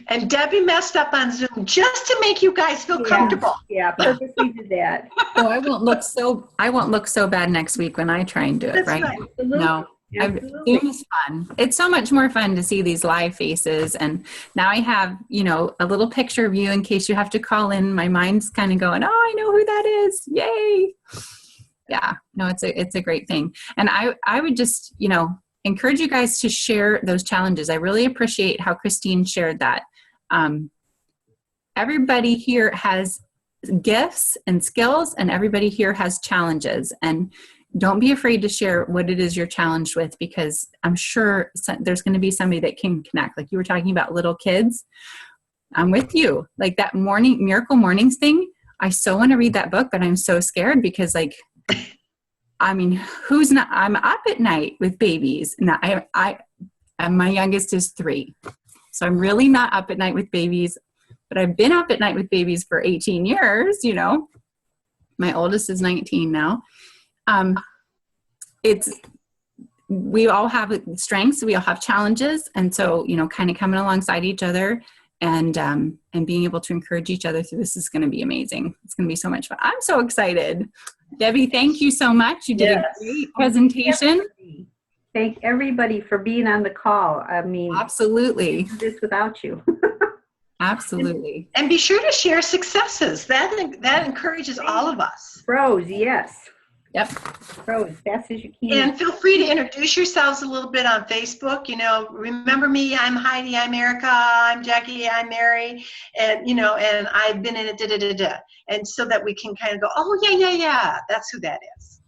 And Debbie messed up on Zoom just to make you guys feel comfortable. Yeah, purposely did that. So I won't look so bad next week when I try and do it, That's right? right. No. Zoom is fun. It's so much more fun to see these live faces. And now I have, a little picture of you in case you have to call in. My mind's kind of going, oh, I know who that is. Yay. Yeah, no, it's a great thing. And I would just, encourage you guys to share those challenges. I really appreciate how Christine shared that. Everybody here has gifts and skills, and everybody here has challenges. And don't be afraid to share what it is you're challenged with, because I'm sure there's going to be somebody that can connect. Like you were talking about little kids. I'm with you. Like that Miracle Mornings thing. I so want to read that book, but I'm so scared because who's not? I'm up at night with babies. And my youngest is 3. So I'm really not up at night with babies, but I've been up at night with babies for 18 years, My oldest is 19 now. We all have strengths, we all have challenges. And so, kind of coming alongside each other and being able to encourage each other through this is going to be amazing. It's going to be so much fun. I'm so excited. Debbie, thank you so much. You did a great presentation. Thank everybody for being on the call. Absolutely. We can't do this without you. Absolutely. And be sure to share successes. That encourages all of us. Pros, yes. Yep. Pro as fast as you can. And feel free to introduce yourselves a little bit on Facebook. Remember me, I'm Heidi, I'm Erica, I'm Jackie, I'm Mary, and and I've been in it, and so that we can kind of go, oh yeah, that's who that is.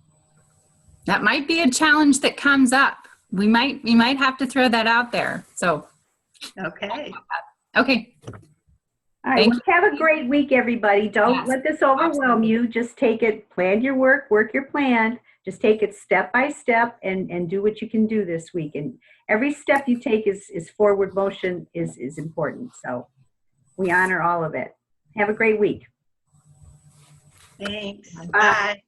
That might be a challenge that comes up. We might have to throw that out there. So. Okay. All right, well, have a great week, everybody. Don't let this overwhelm you. Just take it, plan your work your plan. Just take it step by step and do what you can do this week. And every step you take is forward motion is important. So we honor all of it. Have a great week. Thanks. Bye.